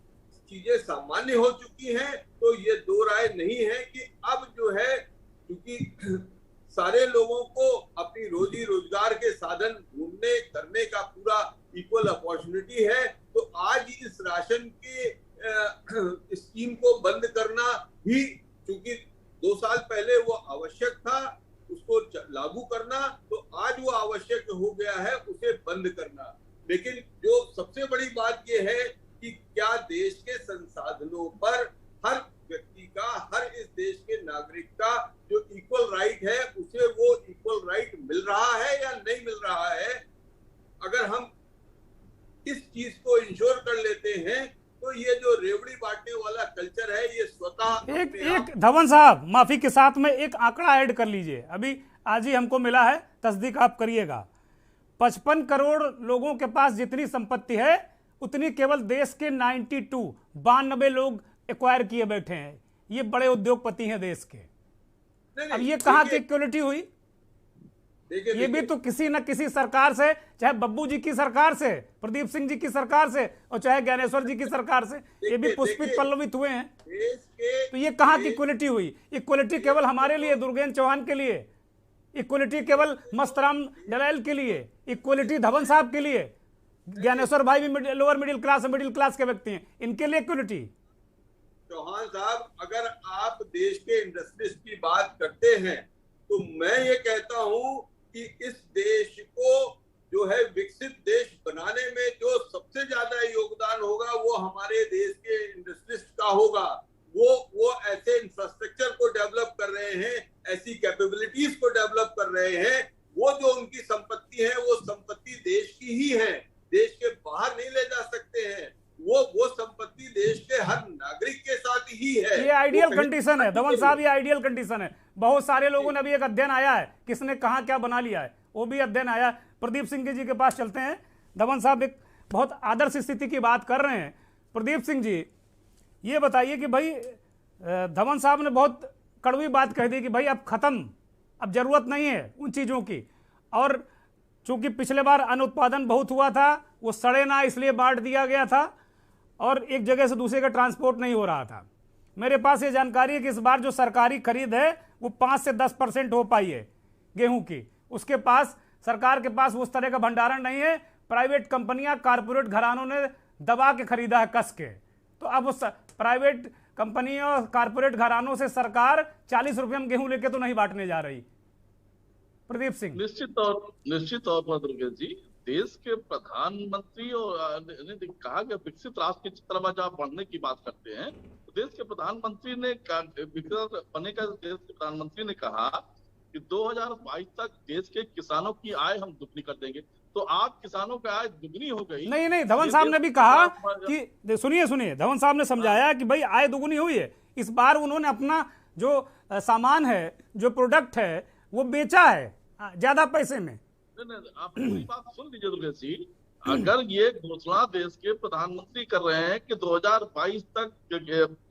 चीजें सामान्य हो चुकी हैं, तो ये दो राय नहीं है कि अब जो है, क्योंकि सारे लोगों को अपनी रोजी रोजगार के साधन ढूंढने करने का पूरा इक्वल अपॉर्चुनिटी है, तो आज इस राशन के स्कीम को बंद करना भी, क्योंकि 2 साल पहले वो आवश्यक था, उसको लागू करना, तो आज वो आवश्यक हो गया है उसे बंद करना। लेकिन जो सबसे बड़ी बात ये है कि क्या देश के संसाधनों पर हर व्यक्ति का, हर इस देश के नागरिक का जो इक्वल राइट है, उसे वो इक्वल राइट मिल रहा है या नहीं मिल रहा है। अगर हम इस चीज को इंश्योर कर लेते हैं, तो ये जो रेवड़ी बांटने वाला कल्चर है, ये स्वतः एक धवन साहब, माफी के साथ में एक आंकड़ा ऐड कर लीजिए, अभी आज ही हमको मिला है, तस्दीक आप करिएगा। 55 करोड़ लोगों के पास जितनी संपत्ति है, उतनी केवल देश के 92 लोग एक्वायर किए बैठे हैं। ये बड़े उद्योगपति हैं देश के। अब ये कहां की इक्वलिटी हुई? ये भी तो किसी न किसी सरकार से, चाहे बब्बू जी की सरकार से, प्रदीप सिंह जी की सरकार से, और चाहे ज्ञानेश्वर जी की सरकार से, ये भी पुष्पित पल्लवित हुए हैं। तो ये कहां की इक्वलिटी हुई? इक्वलिटी केवल हमारे लिए, दुर्गेंद्र चौहान के लिए, इक्वलिटी केवल मस्तराम दलाल के लिए, इक्वलिटी धवन साहब के लिए, ज्ञानेश्वर भाई भी लोअर मिडिल क्लास के व्यक्ति हैं, इनके लिए इक्वलिटी। चौहान साहब, अगर आप देश के इंडस्ट्रीज की बात करते हैं, तो मैं ये कहता हूं कि इस देश को जो है विकसित देश बनाने में जो सबसे ज्यादा योगदान होगा, वो हमारे देश के इंडस्ट्रीज का होगा। वो ऐसे इंफ्रास्ट्रक्चर को डेवलप कर रहे हैं, ऐसी कैपेबिलिटीज को डेवलप कर रहे हैं, वो जो उनकी संपत्ति है, वो संपत्ति देश की ही है, देश के बाहर नहीं ले जा सकते हैं। वो संपत्ति देश के हर नागरिक के साथ ही है। ये आइडियल कंडीशन है धवन साहब, ये आइडियल कंडीशन है। बहुत सारे लोगों ने अभी एक अध्ययन आया है, किसने कहां क्या बना लिया है, वो भी अध्ययन आया। प्रदीप सिंह जी के पास चलते हैं। धवन साहब एक बहुत आदर्श स्थिति की बात कर रहे हैं। प्रदीप सिंह जी, ये बताइए कि भाई धवन साहब ने बहुत कड़वी बात कह दी कि भाई अब खत्म, अब जरूरत नहीं है उन चीजों की, और चूंकि पिछले बार अन्न उत्पादन बहुत हुआ था, वो सड़े ना इसलिए बांट दिया गया था, और एक जगह से दूसरे का ट्रांसपोर्ट नहीं हो रहा था। मेरे पास ये जानकारी है कि इस बार जो सरकारी खरीद है वो 5 से 10% हो पाई है गेहूं की। उसके पास, सरकार के पास उस तरह का भंडारण नहीं है। प्राइवेट कंपनियां, कारपोरेट घरानों ने दबा के खरीदा है, कस के। तो अब उस प्राइवेट कंपनियों और कारपोरेट घरानों से सरकार 40 रुपये में गेहूं लेके तो नहीं बांटने जा रही। प्रदीप सिंह, निश्चित तौर पर दुर्गेश जी, देश के प्रधानमंत्री और ने कहा कि विकसित राष्ट्र की तरफ जब आप बढ़ने की बात करते हैं, तो देश के प्रधानमंत्री ने विकसित बनने का, देश के प्रधानमंत्री ने कहा कि 2022 तक देश के किसानों की आय हम दुगनी कर देंगे। तो आज किसानों की आय दुगनी हो गई। नहीं, धवन साहब ने भी कहा कि सुनिए, धवन साहब ने समझाया कि भाई आय दुगनी हुई है। इस बार उन्होंने अपना जो सामान है, जो प्रोडक्ट है, वो बेचा है ज्यादा पैसे में। नहीं, आप पूरी बात सुन लीजिए दुर्गेश जी। अगर ये घोषणा देश के प्रधानमंत्री कर रहे हैं कि 2022 तक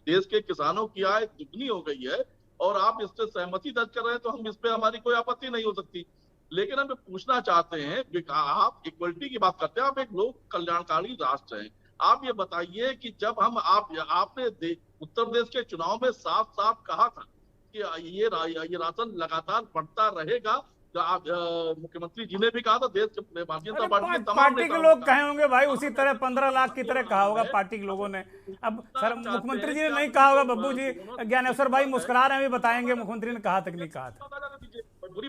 देश के किसानों की आय दुगनी हो गई है, और आप इससे सहमति दर्ज कर रहे हैं, तो हम इस पे हमारी कोई आपत्ति नहीं हो सकती। लेकिन हम पूछना चाहते हैं, आप इक्वलिटी की बात करते हैं, आप एक लोक कल्याणकारी राष्ट्र हैं। आप ये बताइए कि जब हम आपने उत्तर प्रदेश के चुनाव में साफ साफ कहा था कि ये राशन लगातार बढ़ता रहेगा। मुख्यमंत्री जी ने भी कहा था, देश के भारतीय जनता पार्टी के तमाम पार्टी के लोग कहे होंगे भाई उसी तरह 15 लाख की तरह कहा होगा पार्टी के लोगों ने। अब सर मुख्यमंत्री जी ने नहीं कहा होगा, बब्बू जी ज्ञानेश्वर भाई मुस्कुरा रहे हैं, अभी बताएंगे मुख्यमंत्री ने कहा तक नहीं कहा था।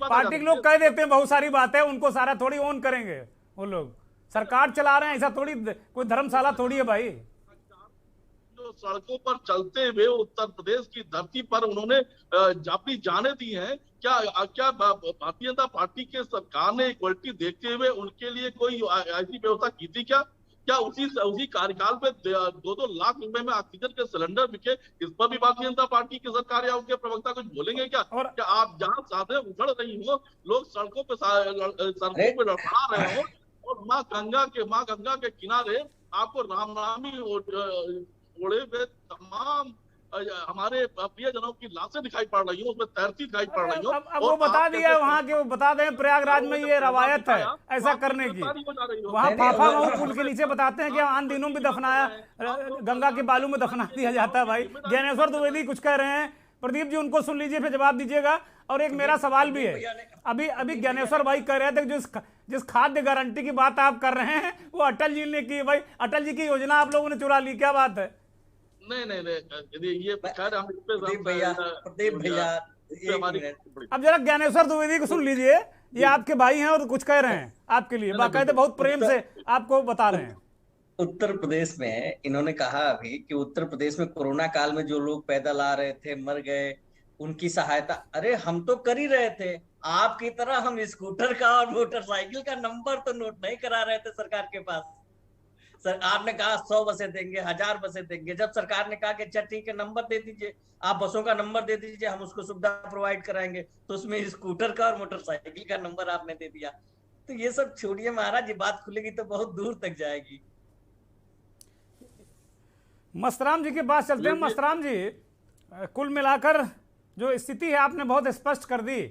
पार्टी के लोग कह देते हैं बहुत सारी बातें, उनको सारा थोड़ी ऑन करेंगे। वो लोग सरकार चला रहे हैं, ऐसा थोड़ी कोई धर्मशाला थोड़ी है भाई। जो सड़कों पर चलते हुए उत्तर प्रदेश की धरती पर उन्होंने अपनी जानें दी हैं, क्या भारतीय जनता पार्टी के सरकार ने इक्वलिटी देखते हुए उनके लिए कोई ऐसी व्यवस्था की थी क्या उसी कार्यकाल में 2-2 लाख रुपए में ऑक्सीजन के सिलेंडर बिके? इस पर भी भारतीय जनता पार्टी की सरकार या उनके प्रवक्ता कुछ बोलेंगे क्या? क्या आप जहां साधे उखड़ रही हो, लोग सड़कों पे लड़खड़ा रहे हो और माँ गंगा के किनारे आपको रामनामी ओढ़े हुए तमाम हमारे प्रियजनों की लाशें दिखाई पड़ रही हैं, उसमें तैरती दिखाई पड़ रही हैं। अब वो बता दिया वहाँ के, वो बता दें प्रयागराज में ये रवायत है ऐसा करने की। वहाँ फाफा मऊ पुल के नीचे बताते हैं कि आन दिनों में दफनाया, गंगा के बालू में दफना दिया जाता है। भाई ज्ञानेश्वर द्विवेदी कुछ कह रहे हैं, प्रदीप जी उनको सुन लीजिए फिर जवाब दीजिएगा। और एक मेरा सवाल भी है, अभी ज्ञानेश्वर भाई कह रहे थे जिस खाद्य गारंटी की बात आप कर रहे हैं वो अटल जी ने की। भाई अटल जी की योजना आप लोगों ने चुरा ली, क्या बात है? नहीं ये प्रदीप भैया अब जरा ज्ञानेश्वर द्विवेदी को सुन लीजिए, ये आपके भाई हैं और कुछ कह रहे हैं आपके लिए, बाकायदे बहुत प्रेम से आपको बता रहे हैं। उत्तर प्रदेश में इन्होंने कहा अभी कि उत्तर प्रदेश में कोरोना काल में जो लोग पैदल आ रहे थे, मर गए, उनकी सहायता। अरे हम तो कर ही रहे थे, आपकी तरह हम स्कूटर का और मोटरसाइकिल का नंबर तो नोट नहीं करा रहे थे सरकार के पास। सर आपने कहा 100 बसें देंगे, 1000 बसें देंगे। जब सरकार ने कहा कि अच्छा ठीक है नंबर दे दीजिए, आप बसों का नंबर दे दीजिए, हम उसको सुविधा प्रोवाइड कराएंगे, तो उसमें स्कूटर का और मोटरसाइकिल का नंबर आपने दे दिया। तो ये सब छोड़िए महाराज, ये बात खुलेगी तो बहुत दूर तक जाएगी। मस्तराम जी के पास चलते हैं। मस्तराम जी, कुल मिलाकर जो स्थिति है आपने बहुत स्पष्ट कर दी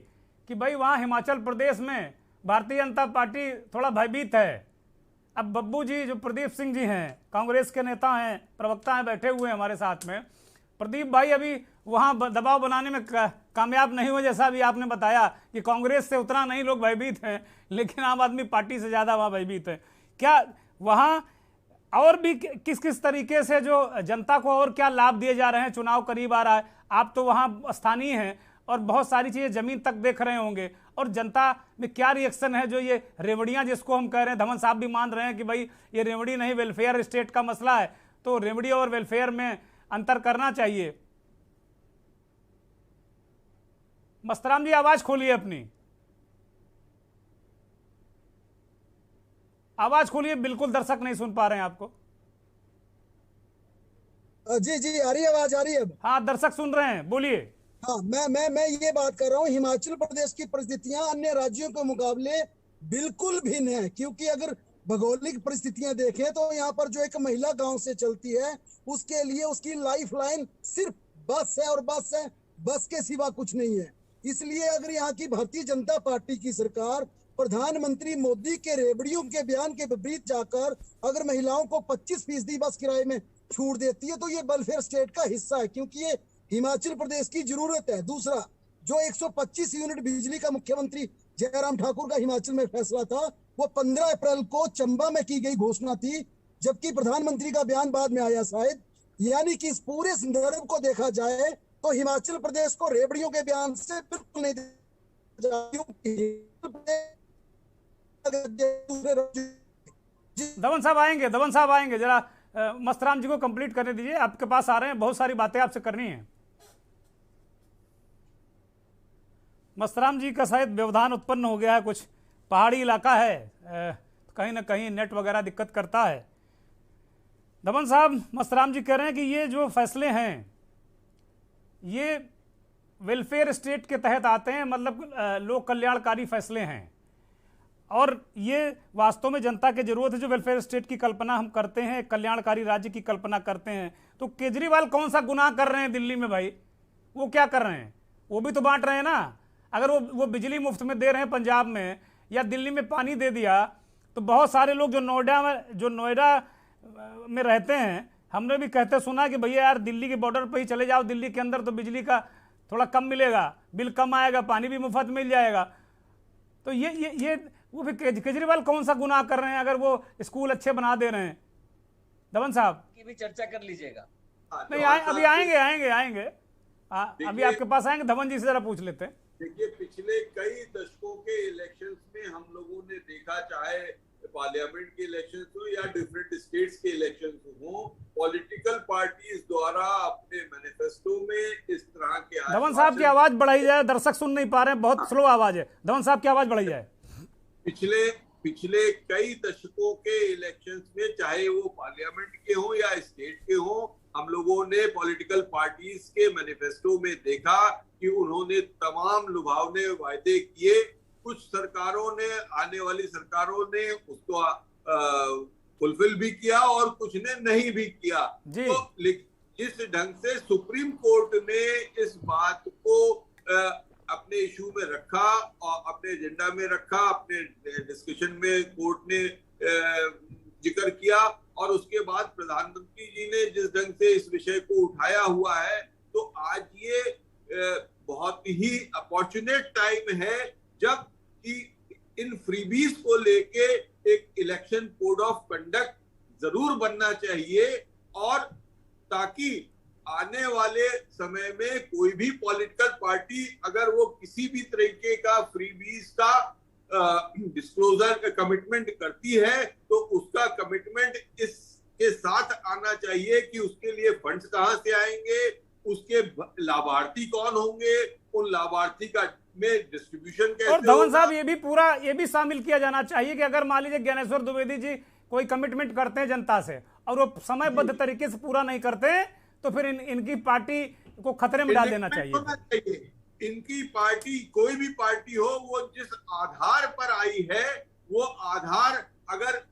कि भाई वहाँ हिमाचल प्रदेश में भारतीय जनता पार्टी थोड़ा भयभीत है। अब बब्बू जी जो प्रदीप सिंह जी हैं, कांग्रेस के नेता हैं, प्रवक्ता हैं, बैठे हुए हैं हमारे साथ में। प्रदीप भाई अभी वहाँ दबाव बनाने में कामयाब नहीं हुए, जैसा भी आपने बताया कि कांग्रेस से उतना नहीं लोग भयभीत हैं, लेकिन आम आदमी पार्टी से ज़्यादा वहाँ भयभीत है। क्या वहाँ और भी किस तरीके से जो जनता को और क्या लाभ दिए जा रहे हैं? चुनाव करीब आ रहा है, आप तो वहाँ स्थानीय हैं और बहुत सारी चीज़ें ज़मीन तक देख रहे होंगे, और जनता में क्या रिएक्शन है? जो ये रेवड़ियाँ जिसको हम कह रहे हैं, धवन साहब भी मान रहे हैं कि भाई ये रेवड़ी नहीं वेलफेयर स्टेट का मसला है, तो रेवड़ी और वेलफेयर में अंतर करना चाहिए। मस्तराम जी आवाज़ खोलिए अपनी, आवाज खोलिए, बिल्कुल दर्शक नहीं सुन पा रहे हैं आपको। जी आ रही है आवाज, आ रही है? हाँ दर्शक सुन रहे हैं, बोलिए। हाँ मैं ये बात कर रहा हूँ, हिमाचल प्रदेश की परिस्थितियां अन्य राज्यों के मुकाबले बिल्कुल भिन्न है। क्योंकि अगर भौगोलिक परिस्थितियां देखें तो यहाँ पर जो एक महिला गांव से चलती है, उसके लिए उसकी लाइफ लाइन सिर्फ बस है, और बस है, बस के सिवा कुछ नहीं है। इसलिए अगर यहाँ की भारतीय जनता पार्टी की सरकार प्रधानमंत्री मोदी के रेवड़ियों के बयान के विपरीत जाकर अगर महिलाओं को 25% बस किराए में छूट देती है तो ये वेलफेयर स्टेट का हिस्सा है, क्योंकि ये हिमाचल प्रदेश की जरूरत है। दूसरा, जो 125 यूनिट बिजली का मुख्यमंत्री जयराम ठाकुर का हिमाचल में फैसला था, वो 15 अप्रैल को चंबा में की गई घोषणा थी, जबकि प्रधानमंत्री का बयान बाद में आया शायद। यानी कि इस पूरे संदर्भ को देखा जाए तो हिमाचल प्रदेश को रेवड़ियों के बयान से बिल्कुल नहीं धवन साहब आएंगे, जरा मस्तराम जी को कंप्लीट करने दीजिए, आपके पास आ रहे हैं, बहुत सारी बातें आपसे करनी है। मस्तराम जी का शायद व्यवधान उत्पन्न हो गया है, कुछ पहाड़ी इलाका है, कहीं ना कहीं नेट वगैरह दिक्कत करता है। धवन साहब, मस्तराम जी कह रहे हैं कि ये जो फैसले हैं ये वेलफेयर स्टेट के तहत आते हैं, मतलब लोक कल्याणकारी फैसले हैं, और ये वास्तव में जनता की जरूरत है। जो वेलफेयर स्टेट की कल्पना हम करते हैं, कल्याणकारी राज्य की कल्पना करते हैं, तो केजरीवाल कौन सा गुनाह कर रहे हैं दिल्ली में भाई? वो क्या कर रहे हैं? वो भी तो बांट रहे हैं ना। अगर वो बिजली मुफ्त में दे रहे हैं पंजाब में, या दिल्ली में पानी दे दिया, तो बहुत सारे लोग जो नोएडा में रहते हैं, हमने भी कहते सुना कि भैया यार दिल्ली के बॉर्डर पर ही चले जाओ, दिल्ली के अंदर तो बिजली का थोड़ा कम मिलेगा, बिल कम आएगा, पानी भी मुफ्त मिल जाएगा। तो ये वो भी केजरीवाल कौन सा गुनाह कर रहे हैं अगर वो स्कूल अच्छे बना दे रहे हैं? धवन साहब की भी चर्चा कर लीजिएगा। नहीं अभी आएंगे अभी आपके पास आएंगे। धवन जी से जरा पूछ लेते हैं। देखिए, पिछले कई दशकों के इलेक्शंस में हम लोगों ने देखा, चाहे पार्लियामेंट के इलेक्शंस हो या डिफरेंट स्टेट्स के इलेक्शंस हो, पॉलिटिकल पार्टीज द्वारा अपने मैनिफेस्टो में इस तरह के धवन साहब की आवाज बढ़ाई जाए, दर्शक सुन नहीं पा रहे हैं, बहुत स्लो आवाज है। धवन साहब की आवाज बढ़ाई जाए। पिछले कई दशकों के इलेक्शंस में, चाहे वो पार्लियामेंट के हो या स्टेट के हो, हम लोगों ने पॉलिटिकल पार्टीज के मैनिफेस्टो में देखा कि उन्होंने तमाम लुभावने वायदे किए। कुछ सरकारों ने, आने वाली सरकारों ने उसको फुलफिल भी किया और कुछ ने नहीं भी किया। तो जिस ढंग से सुप्रीम कोर्ट ने इस बात को अपने इशू में रखा और अपने एजेंडा में रखा, अपने डिस्कशन में कोर्ट ने जिक्र किया, और उसके बाद प्रधानमंत्री जी ने जिस ढंग से इस विषय को उठाया हुआ है, तो आज ये बहुत ही अपॉर्चुनेट टाइम है जब कि इन फ्रीबीज को लेके एक इलेक्शन कोड ऑफ कंडक्ट जरूर बनना चाहिए, और ताकि आने वाले समय में कोई भी पॉलिटिकल पार्टी अगर वो किसी भी तरीके का फ्रीबीज का डिस्क्लोजर कमिटमेंट करती है, तो उसका कमिटमेंट इसके साथ आना चाहिए कि उसके लिए फंड्स कहां से आएंगे, उसके लाभार्थी कौन होंगे, उन लाभार्थी का में डिस्ट्रीब्यूशन कैसे। और धवन साहब ये भी शामिल किया जाना चाहिए कि अगर मान लीजिए ज्ञानेश्वर द्विवेदी जी कोई कमिटमेंट करते हैं जनता से और वो समयबद्ध तरीके से पूरा नहीं करते हैं, तो फिर इनकी पार्टी को खतरे में डाल देना चाहिए। इनकी पार्टी, कोई भी पार्टी हो, वो जिस आधार पर आई है, वो आधार अगर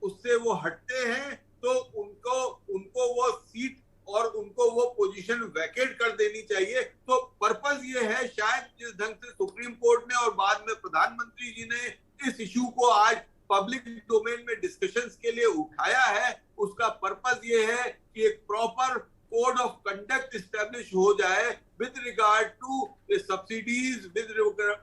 उससे वो हटते हैं तो उनको वो सीट और उनको वो पोजीशन वैकेट कर देनी चाहिए। तो पर्पस ये है, शायद जिस ढंग से सुप्रीम कोर्ट ने और बाद में प्रधानमंत्री जी ने इस इशू को आज पब्लिक डोमेन में डिस्कशंस के लिए उठाया है, उसका पर्पस ये है कि एक proper code of conduct establish हो जाए with regard to subsidies, with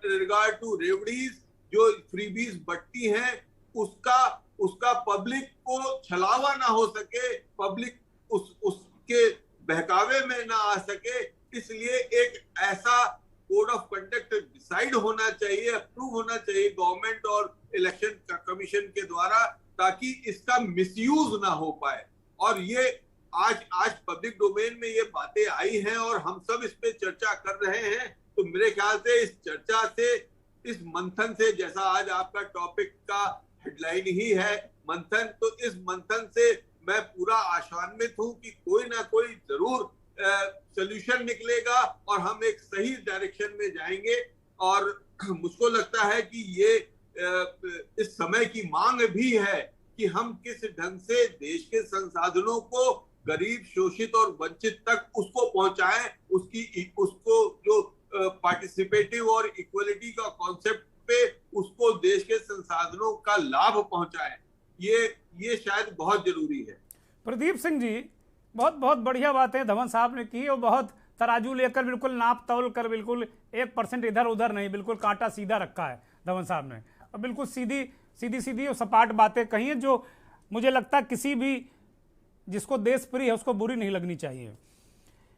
regard to रेवड़ीज, जो फ्रीबीज बढ़ती हैं, उसका पब्लिक को छलावा ना हो सके, पब्लिक उसके बहकावे में ना आ सके। इसलिए एक ऐसा कोड ऑफ कंडक्ट डिसाइड होना चाहिए, अप्रूव होना चाहिए गवर्नमेंट और इलेक्शन कमीशन के द्वारा, ताकि इसका मिसयूज ना हो पाए। और ये आज पब्लिक डोमेन में ये बातें आई हैं और हम सब इस पे चर्चा कर रहे हैं, तो मेरे ख्याल से इस चर्चा से, इस मंथन से, जैसा आज आपका टॉपिक का हेडलाइन ही है मंथन, तो इस मंथन से मैं पूरा आशान्वित हूं कि कोई ना कोई जरूर सॉल्यूशन निकलेगा और हम एक सही डायरेक्शन में जाएंगे। और मुझको लगता है कि ये इस समय की मांग भी है कि हम किस ढंग से देश के संसाधनों को गरीब, शोषित और वंचित तक उसको पहुंचाएं, उसको जो पार्टिसिपेटिव और इक्वलिटी का कॉन्सेप्ट पे उसको देश के संसाधनों का लाभ पहुंचाएं। ये शायद बहुत जरूरी है। प्रदीप सिंह जी, बहुत बढ़िया बातें धवन साहब ने की, और बहुत तराजू लेकर बिल्कुल नाप तौल कर, बिल्कुल 1% इधर उधर नहीं, बिल्कुल कांटा सीधा रखा है धवन साहब ने, और बिल्कुल सीधी और सपाट बातें कही हैं, जो मुझे लगता है किसी भी जिसको देश प्रिय है उसको बुरी नहीं लगनी चाहिए।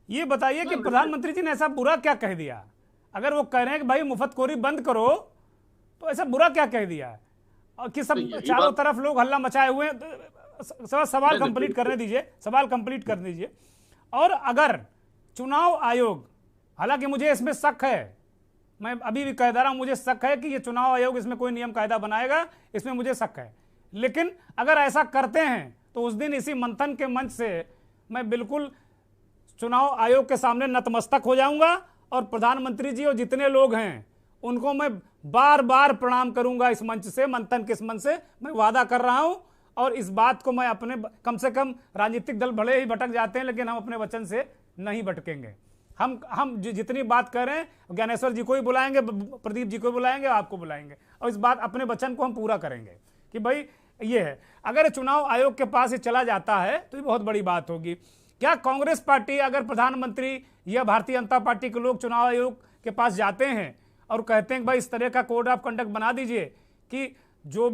ये बताइए कि प्रधानमंत्री जी ने ऐसा बुरा क्या कह दिया? अगर वो कह रहे हैं कि भाई मुफ्तखोरी बंद करो, तो ऐसा बुरा क्या कह दिया है? और कि सब चारों तरफ लोग हल्ला मचाए हुए हैं। सवाल कंप्लीट करने दीजिए। और अगर चुनाव आयोग, हालांकि मुझे इसमें शक है, मैं अभी भी कह दे रहा हूं, मुझे शक है कि ये चुनाव आयोग इसमें कोई नियम कायदा बनाएगा, इसमें मुझे शक है। लेकिन अगर ऐसा करते हैं तो उस दिन इसी मंथन के मंच से मैं बिल्कुल चुनाव आयोग के सामने नतमस्तक हो जाऊंगा, और प्रधानमंत्री जी और जितने लोग हैं उनको मैं बार बार प्रणाम करूंगा इस मंच से, मंथन के इस मंच से मैं वादा कर रहा हूं। और इस बात को मैं अपने, कम से कम राजनीतिक दल भले ही भटक जाते हैं, लेकिन हम अपने वचन से नहीं भटकेंगे। हम जितनी बात कर रहे हैं, ज्ञानेश्वर जी को ही बुलाएंगे, प्रदीप जी को बुलाएंगे, आपको बुलाएंगे, और इस बात, अपने वचन को हम पूरा करेंगे कि भाई ये है। अगर चुनाव आयोग के पास ये चला जाता है तो ये बहुत बड़ी बात होगी। क्या कांग्रेस पार्टी अगर प्रधानमंत्री या भारतीय जनता पार्टी के लोग चुनाव आयोग के पास जाते हैं और कहते हैं कि भाई इस तरह का कोड ऑफ कंडक्ट बना दीजिए कि जो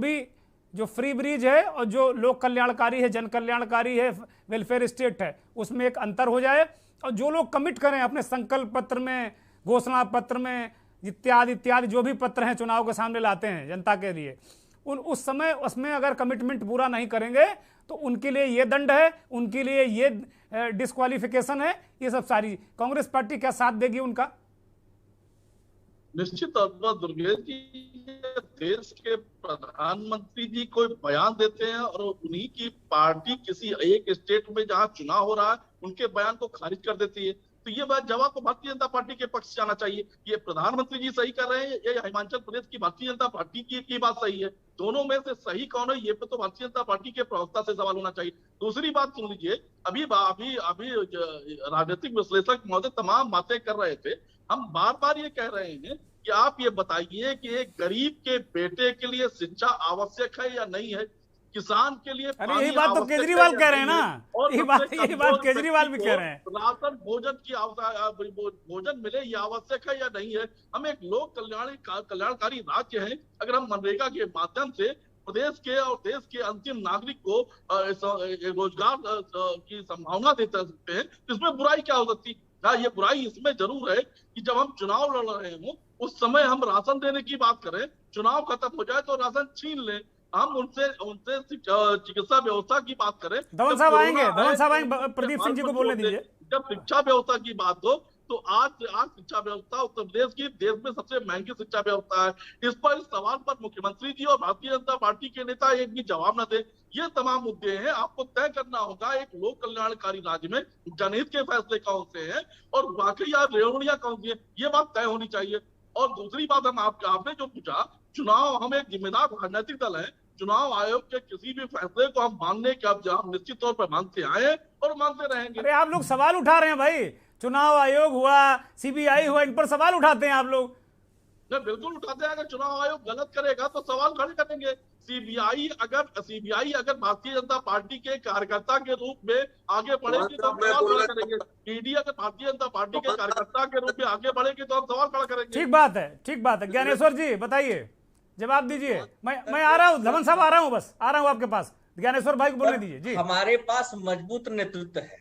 फ्री ब्रीज है और जो लोक कल्याणकारी है, जन कल्याणकारी है, वेलफेयर स्टेट है, उसमें एक अंतर हो जाए, और जो लोग कमिट करें अपने संकल्प पत्र में, घोषणा पत्र में, इत्यादि इत्यादि जो भी पत्र हैं चुनाव के सामने लाते हैं जनता के लिए, उस समय उसमें अगर कमिटमेंट पूरा नहीं करेंगे तो उनके लिए ये दंड है, उनके लिए ये डिस्क्वालिफिकेशन है। ये सब सारी कांग्रेस पार्टी क्या साथ देगी उनका? निश्चित तौर पर दुर्गेश जी, देश के प्रधानमंत्री जी कोई बयान देते हैं और उन्हीं की पार्टी किसी एक स्टेट में जहां चुनाव हो रहा है उनके बयान को खारिज कर देती है, तो ये बात जवाब को भारतीय जनता पार्टी के पक्ष से आना चाहिए। ये प्रधानमंत्री जी सही कर रहे हैं, ये हिमाचल प्रदेश की भारतीय जनता पार्टी की बात सही है? दोनों में से सही कौन है, ये पे तो भारतीय जनता पार्टी के प्रवक्ता से सवाल होना चाहिए। दूसरी बात सुन लीजिए, अभी राजनीतिक विश्लेषक महोदय तमाम बातें कर रहे थे, हम बार बार ये कह रहे हैं कि आप ये बताइए कि एक गरीब के बेटे के लिए शिक्षा आवश्यक है या नहीं है, किसान के लिए अरे यही बात तो केजरीवाल कह रहे हैं ना, यही बात केजरीवाल भी कह रहे हैं। राशन भोजन की भोजन मिले ये आवश्यक है या नहीं है? हम एक लोक कल्याणकारी राज्य है, अगर हम मनरेगा के माध्यम से प्रदेश के और देश के अंतिम नागरिक को रोजगार की संभावना दे सकते हैं, इसमें बुराई क्या हो सकती? हाँ, ये बुराई इसमें जरूर है कि जब हम चुनाव लड़ रहे हों उस समय हम राशन देने की बात करें, चुनाव खत्म हो जाए तो राशन छीन लें, हम उनसे चिकित्सा व्यवस्था की बात करें। धवन साहब आएंगे, प्रदीप सिंह जी को बोलने दीजिए। जब शिक्षा व्यवस्था की बात हो तो आज शिक्षा व्यवस्था उत्तर प्रदेश की देश में सबसे महंगी शिक्षा व्यवस्था है। इस सवाल पर मुख्यमंत्री जी और भारतीय जनता पार्टी के नेता एक भी जवाब न दे। ये तमाम मुद्दे हैं, आपको तय करना होगा एक लोक कल्याणकारी राज्य में जनहित के फैसले कौन से हैं और वाकई यार रेवड़ियां कौन सी है, ये बात तय होनी चाहिए। और दूसरी बात, हम आपने जो पूछा, चुनाव, हम एक जिम्मेदार राजनीतिक दल है, चुनाव आयोग के किसी भी फैसले को हम मानने के अब हम निश्चित तौर पर मानते आए और मानते रहेंगे। अरे आप लोग सवाल उठा रहे हैं भाई, चुनाव आयोग हुआ, सीबीआई हुआ, इन पर सवाल उठाते हैं आप लोग। नहीं, बिल्कुल उठाते हैं। अगर चुनाव आयोग गलत करेगा तो सवाल खड़े करेंगे। सीबीआई अगर भारतीय जनता पार्टी के कार्यकर्ता के रूप में आगे बढ़ेगी तो हम सवाल खड़ा करेंगे। ईडी अगर भारतीय जनता पार्टी के कार्यकर्ता के रूप में आगे बढ़ेगी तो हम सवाल खड़ा करेंगे। ठीक बात है, ठीक बात है। ज्ञानेश्वर जी बताइए, जवाब दीजिए। मैं आ रहा हूँ, धवन साहब आ रहा हूँ, बस आ रहा हूँ आपके पास। ज्ञानेश्वर भाई को बोलने दीजिए जी। हमारे पास मजबूत नेतृत्व है।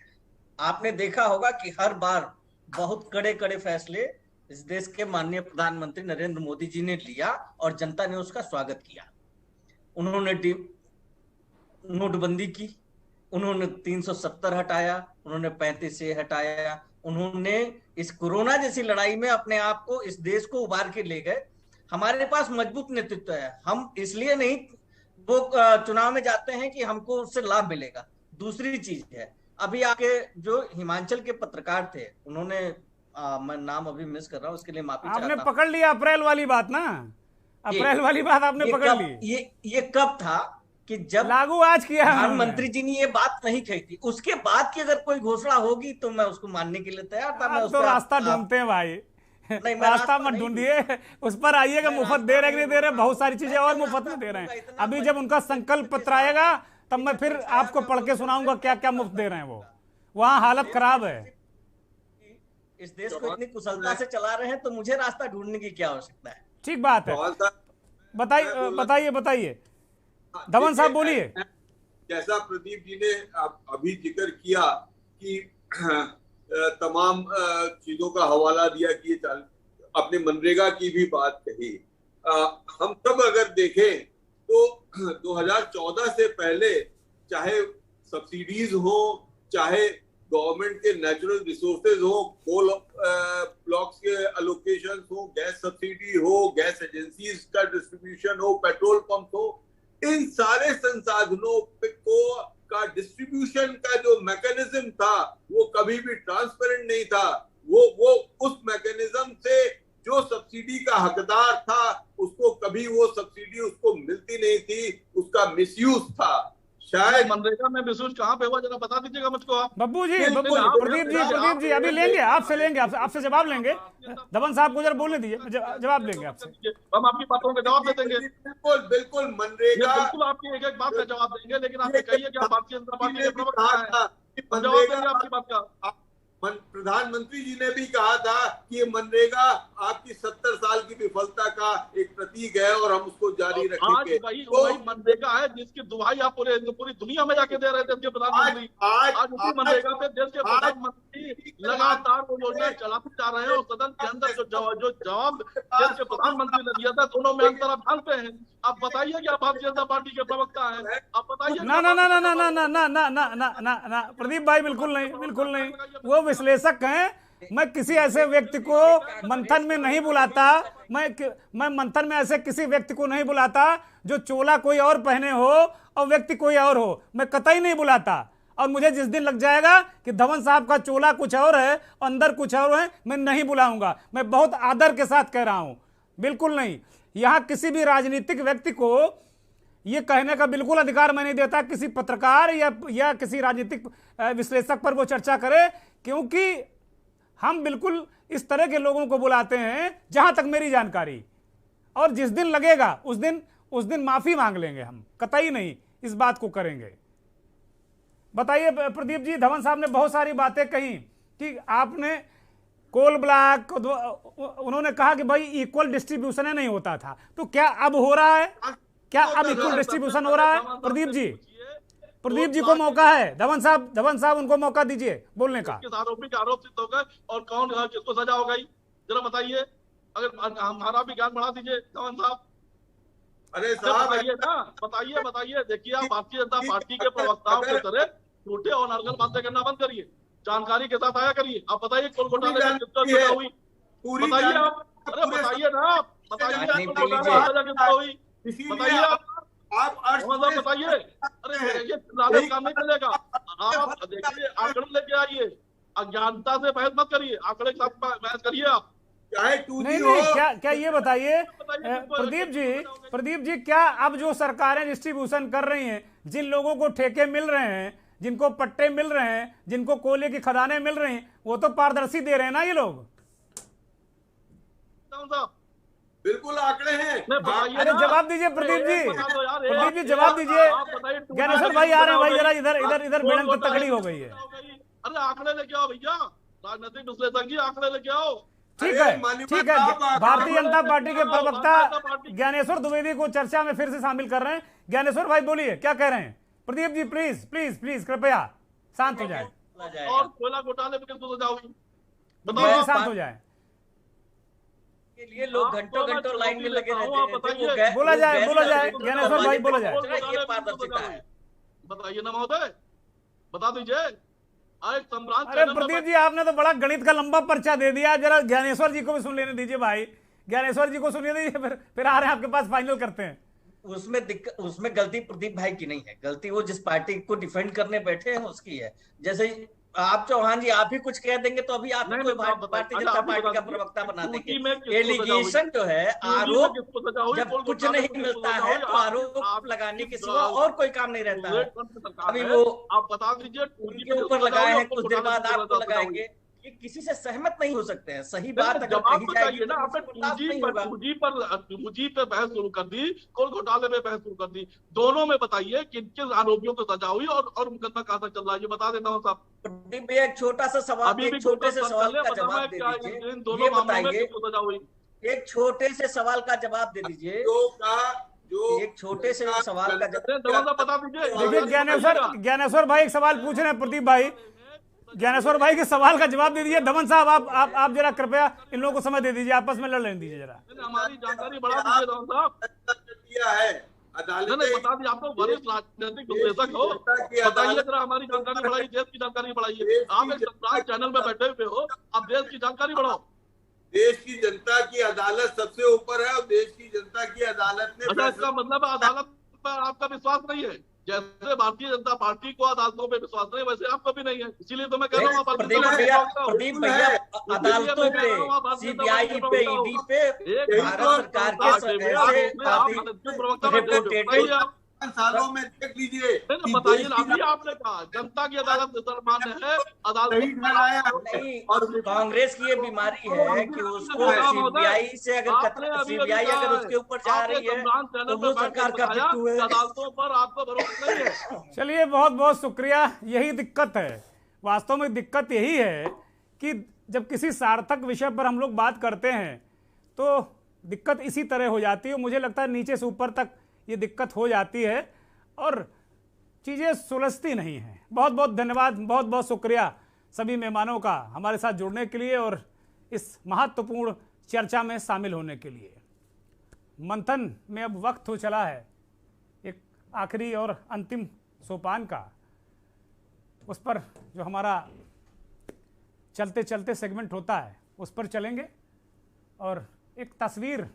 आपने देखा होगा कि हर बार बहुत कड़े कड़े फैसले इस देश के माननीय प्रधानमंत्री नरेंद्र मोदी जी ने लिया और जनता ने उसका स्वागत किया। उन्होंने नोटबंदी की, उन्होंने 370 हटाया, उन्होंने 35 हटाया, उन्होंने इस कोरोना जैसी लड़ाई में अपने आप को, इस देश को उबार के ले गए। हमारे पास मजबूत नेतृत्व है। हम इसलिए नहीं वो चुनाव में जाते हैं कि हमको उससे लाभ मिलेगा। दूसरी चीज है, अभी आके जो हिमाचल के पत्रकार थे, उन्होंने मैं नाम अभी मिस कर रहा हूँ, उसके लिए माफी चाहता हूं। आपने पकड़ लिया अप्रैल वाली बात ना, अप्रैल वाली बात आपने पकड़ ली। ये कब था कि जब लागू आज किया प्रधानमंत्री जी ने ये बात नहीं कही थी। उसके बाद की अगर कोई घोषणा होगी तो मैं उसको मानने के लिए तैयार था। मैं तो रास्ता ढूंढते हैं भाई, रास्ता मत ढूंढिए, उस पर आइएगा। मुफ्त दे रहे नहीं दे रहे, बहुत सारी चीजें और मुफ्त में दे रहे हैं। अभी जब उनका संकल्प पत्र आएगा तब मैं फिर आपको पढ़ के सुनाऊंगा क्या क्या मुफ्त दे रहे हैं वो। वहाँ हालत खराब है। इस देश को इतनी कुशलता से चला रहे हैं तो मुझे रास्ता ढूंढने की क्या आवश्यकता है? ठीक बात है, बताइए धवन साहब बोलिए। जैसा प्रदीप जी ने अभी जिक्र किया कि तमाम चीजों का हवाला दिया कि अपने मनरेगा की भी बात कही। हम सब अगर देखें तो 2014 से पहले चाहे सब्सिडीज हो, चाहे गवर्नमेंट के नेचुरल रिसोर्सेज हो, कोल ब्लॉक्स के अलोकेशन हो, गैस सब्सिडी हो, गैस एजेंसीज का डिस्ट्रीब्यूशन हो, पेट्रोल पंप हो, इन सारे संसाधनों का डिस्ट्रीब्यूशन का जो मैकेनिज्म था वो कभी भी ट्रांसपेरेंट नहीं था। वो उस मैकेनिज्म से जो सब्सिडी का हकदार था उसको कभी वो सब्सिडी उसको मिलती नहीं थी, उसका मिसयूज था। शायद मनरेगा में मिसयूज कहाँ पे हुआ, जरा बता दीजिएगा मुझको आप। बब्बू जी, प्रदीप जी अभी लेंगे, आपसे जवाब लेंगे। धवन साहब को जरा बोलने दीजिए, जवाब लेंगे आपसे। हम आपकी बातों का जवाब दे देंगे। बिल्कुल मनरेगा, बिल्कुल आपकी एक एक बात का जवाब देंगे, लेकिन आप कहिए कि आप भारतीय जनता पार्टी के प्रवक्ता हैं। जवाब देंगे आपकी बात का। प्रधानमंत्री जी ने भी कहा था कि ये मनरेगा आपकी 70 साल की विफलता का एक प्रतीक है और हम उसको जारी रखेंगे। आज वही मनरेगा है जिसकी दुहाई आप पूरी दुनिया में जाके दे रहे थे प्रधानमंत्री। आज उसी मनरेगा पे देश के प्रधानमंत्री लगातार वो योजना चलाते जा रहे हैं और सदन के अंदर जो जवाब देश के प्रधानमंत्री ने दिया था दोनों में अंतर आप जानते हैं। आप बताइए कि आप भारतीय जनता पार्टी के प्रवक्ता हैं, आप बताइए। ना ना ना ना ना ना ना ना ना ना ना ना ना प्रदीप भाई बिल्कुल नहीं, बिल्कुल नहीं। वो विश्लेषक हैं। मैं किसी ऐसे व्यक्ति को मंथन में नहीं बुलाता। मैं मंथन में ऐसे किसी व्यक्ति को नहीं बुलाता जो चोला कोई और पहने हो और व्यक्ति कोई और हो। मैं कतई नहीं बुलाता। और मुझे जिस दिन लग जाएगा कि धवन साहब का चोला कुछ और है अंदर कुछ और है, मैं नहीं बुलाऊंगा। मैं बहुत आदर के साथ कह रहा हूं, बिल्कुल नहीं। यहां किसी भी राजनीतिक व्यक्ति को यह कहने का बिल्कुल अधिकार मैं नहीं देता किसी पत्रकार या किसी राजनीतिक विश्लेषक पर वो चर्चा करे, क्योंकि हम बिल्कुल इस तरह के लोगों को बुलाते हैं जहां तक मेरी जानकारी। और जिस दिन लगेगा उस दिन माफी मांग लेंगे, हम कतई नहीं इस बात को करेंगे। बताइए प्रदीप जी, धवन साहब ने बहुत सारी बातें कही कि आपने कोल ब्लॉक, उन्होंने कहा कि भाई इक्वल डिस्ट्रीब्यूशन नहीं होता था, तो क्या अब हो रहा है? क्या अब इक्वल डिस्ट्रीब्यूशन हो रहा है? प्रदीप जी को मौका है। धवन साहब उनको मौका दीजिए बोलने का। आरोपी का आरोप सिद्ध हो गए और कौन किसको सजा हो गई, जरा बताइए। अगर हमारा भी ज्ञान बढ़ा दीजिए धवन साहब। अरे साहब बताइए। देखिए, आप भारतीय जनता पार्टी के प्रवक्ताओं की तरह झूठे और नरगल बातें करना बंद करिए, जानकारी के साथ आया करिए। आप बताइए कोल घोटाले में कितना हुई, बताइए आप। अरे बताइए ना, बताइए कितना हुई, बताइए आप बताइए। अरे ये लालच काम नहीं चलेगा। आप देखिए, आंकड़े लेके आइए, अज्ञानता से बहस मत करिए, आंकड़े के साथ बहस करिए आप। नहीं, क्या ये बताइए प्रदीप जी, क्या अब जो सरकारें डिस्ट्रीब्यूशन कर रही हैं, जिन लोगों को ठेके मिल रहे हैं, जिनको पट्टे मिल रहे हैं, जिनको कोयले की खदानें मिल रही हैं, वो तो पारदर्शी दे रहे हैं ना ये लोग? बिल्कुल आंकड़े हैं। अरे जवाब दीजिए प्रदीप जी, जवाब दीजिए। ज्ञानेश्वर भाई आ रहे हैं भाई, जरा इधर मैडम तो तगड़ी हो गई है। अरे आंकड़े लेके आओ भैया, राजनीतिक विश्लेषक जी, आंकड़े लेके आओ। ठीक है। भारतीय जनता पार्टी के प्रवक्ता ज्ञानेश्वर द्विवेदी को चर्चा में फिर से शामिल कर रहे हैं। ज्ञानेश्वर भाई बोलिए, क्या कह रहे हैं? प्रदीप जी प्लीज कृपया शांत हो जाए। और कोयला घोटाले में किसको सजा हुई, बताइए, शांत हो जाए। के लिए लोग घंटों लाइन में लगे रहते हैं। बोला जाए ज्ञानेश्वर भाई, बोला जाए। बताइए ना महोदय, बता दीजिए। अरे प्रदीप जी, आपने तो बड़ा गणित का लंबा पर्चा दे दिया। जरा ज्ञानेश्वर जी को भी सुन लेने दीजिए भाई, ज्ञानेश्वर जी को सुनिए दीजिए, फिर आ रहे हैं आपके पास, फाइनल करते हैं। उसमें गलती प्रदीप भाई की नहीं है, गलती वो जिस पार्टी को डिफेंड करने बैठे हैं उसकी है। जैसे आप चौहान जी आप ही कुछ कह देंगे तो अभी आप भारतीय जनता पार्टी का प्रवक्ता बना देंगे। एलिगेशन जो है, आरोप, जब कुछ नहीं मिलता है तो आरोप लगाने के सिवा और कोई काम नहीं रहता है। अभी वो आप बता दीजिए, उनके ऊपर लगाए हैं, कुछ देर बाद आपको लगाएंगे। ये किसी से सहमत नहीं हो सकते हैं। सही बात अगर कही जाएगी ना, आपने टूजी पे बहस शुरू कर दी, कोल घोटाले में बहस शुरू कर दी। दोनों में बताइए किन किन आरोपियों को सजा हुई और मुकदमा कहां तक चल रहा है, ये बता देना साहब। एक छोटा सा सवाल, एक छोटे से सवाल का जवाब दे दीजिए। ये बताइए, एक छोटे से सवाल का जवाब दे दीजिए। एक छोटे से सवाल का जवाब बता दीजिए। देखिए ज्ञानेश्वर भाई एक सवाल पूछ रहे हैं, प्रदीप भाई, ज्ञानेश्वर भाई के सवाल का जवाब दे दीजिए। धवन साहब आप जरा कृपया इन लोगों को समय दे दीजिए, आपस में लड़ लेने दीजिए जरा। हमारी जानकारी बढ़ा दीजिए धवन साहब। अदालत ने बता दी, आपको वरिष्ठ राजनीतिक विश्लेषक हो, बताइए जरा हमारी जानकारी बढ़ाइए, देश की जानकारी बढ़ाइए। आप एक सरकार चैनल में बैठे हुए हो, आप देश की जानकारी बढ़ाओ। देश की जनता की अदालत सबसे ऊपर है और देश की जनता की अदालत ने, अच्छा इसका मतलब अदालत पर आपका विश्वास नहीं है? जैसे भारतीय जनता पार्टी को अदालतों पे विश्वास नहीं, वैसे आपको भी नहीं है। इसीलिए तो मैं कह रहा हूँ प्रदीप भैया अदालतों पे, सीबीआई पे, ईडी पे, भारत सरकार के सालों में देख लीजिए। बताइए, अभी आपने कहा जनता की अदालत सर्वमान्य है, अदालत और कांग्रेस की ये बीमारी है कि उसको सीबीआई से सीबीआई अगर उसके ऊपर जा रही है तो वो सरकार का पिट्ठू है। अदालतों पर आपको भरोसा नहीं है। चलिए बहुत बहुत शुक्रिया, यही दिक्कत है। वास्तव में दिक्कत यही है कि जब किसी सार्थक विषय पर हम लोग बात करते हैं तो दिक्कत इसी तरह हो जाती है। मुझे लगता है नीचे से ऊपर तक ये दिक्कत हो जाती है और चीज़ें सुलझती नहीं हैं। बहुत बहुत धन्यवाद, बहुत बहुत शुक्रिया सभी मेहमानों का हमारे साथ जुड़ने के लिए और इस महत्वपूर्ण चर्चा में शामिल होने के लिए। मंथन में अब वक्त हो चला है एक आखिरी और अंतिम सोपान का, उस पर जो हमारा चलते चलते सेगमेंट होता है उस पर चलेंगे और एक तस्वीर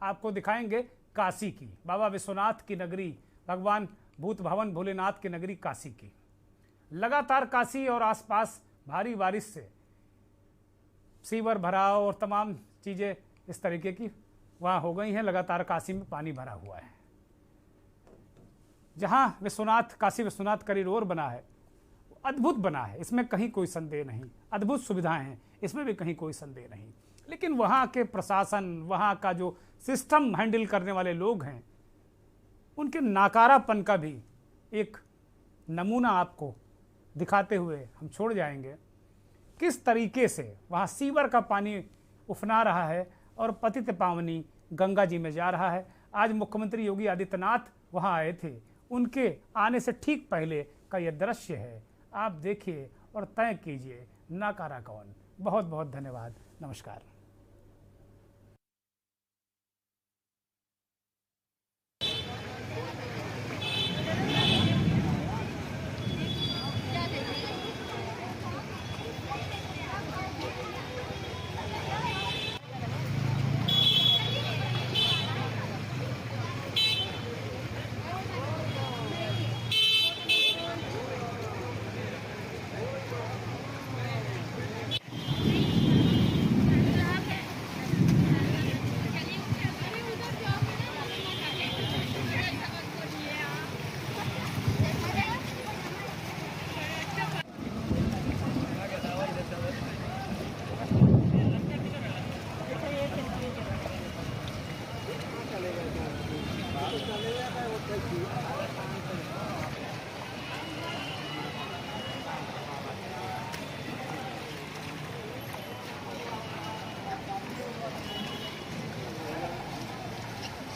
आपको दिखाएंगे काशी की, बाबा विश्वनाथ की नगरी, भगवान भूत भवन भोलेनाथ की नगरी काशी की। लगातार काशी और आसपास भारी बारिश से सीवर भराव और तमाम चीज़ें इस तरीके की वहाँ हो गई हैं। लगातार काशी में पानी भरा हुआ है। जहाँ विश्वनाथ काशी विश्वनाथ कॉरिडोर बना है अद्भुत बना है, इसमें कहीं कोई संदेह नहीं। अद्भुत सुविधाएं हैं, इसमें भी कहीं कोई संदेह नहीं। लेकिन वहाँ के प्रशासन, वहाँ का जो सिस्टम हैंडल करने वाले लोग हैं, उनके नाकारापन का भी एक नमूना आपको दिखाते हुए हम छोड़ जाएंगे। किस तरीके से वहाँ सीवर का पानी उफना रहा है और पतित पावनी गंगा जी में जा रहा है। आज मुख्यमंत्री योगी आदित्यनाथ वहाँ आए थे, उनके आने से ठीक पहले का यह दृश्य है। आप देखिए और तय कीजिए नाकारा कौन। बहुत बहुत धन्यवाद, नमस्कार।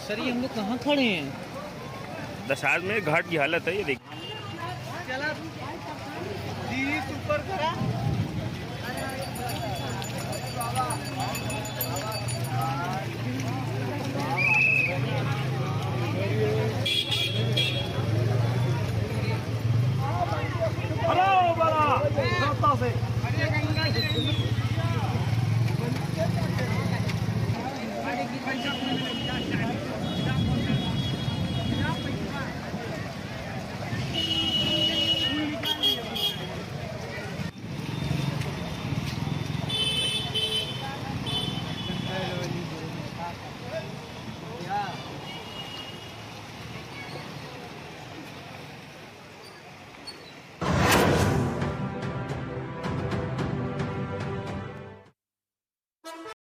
सर ये हम लोग कहाँ खड़े हैं? दशार में घाट की हालत है ये देखिए। चला ऊपर करा। हेलो बड़ा से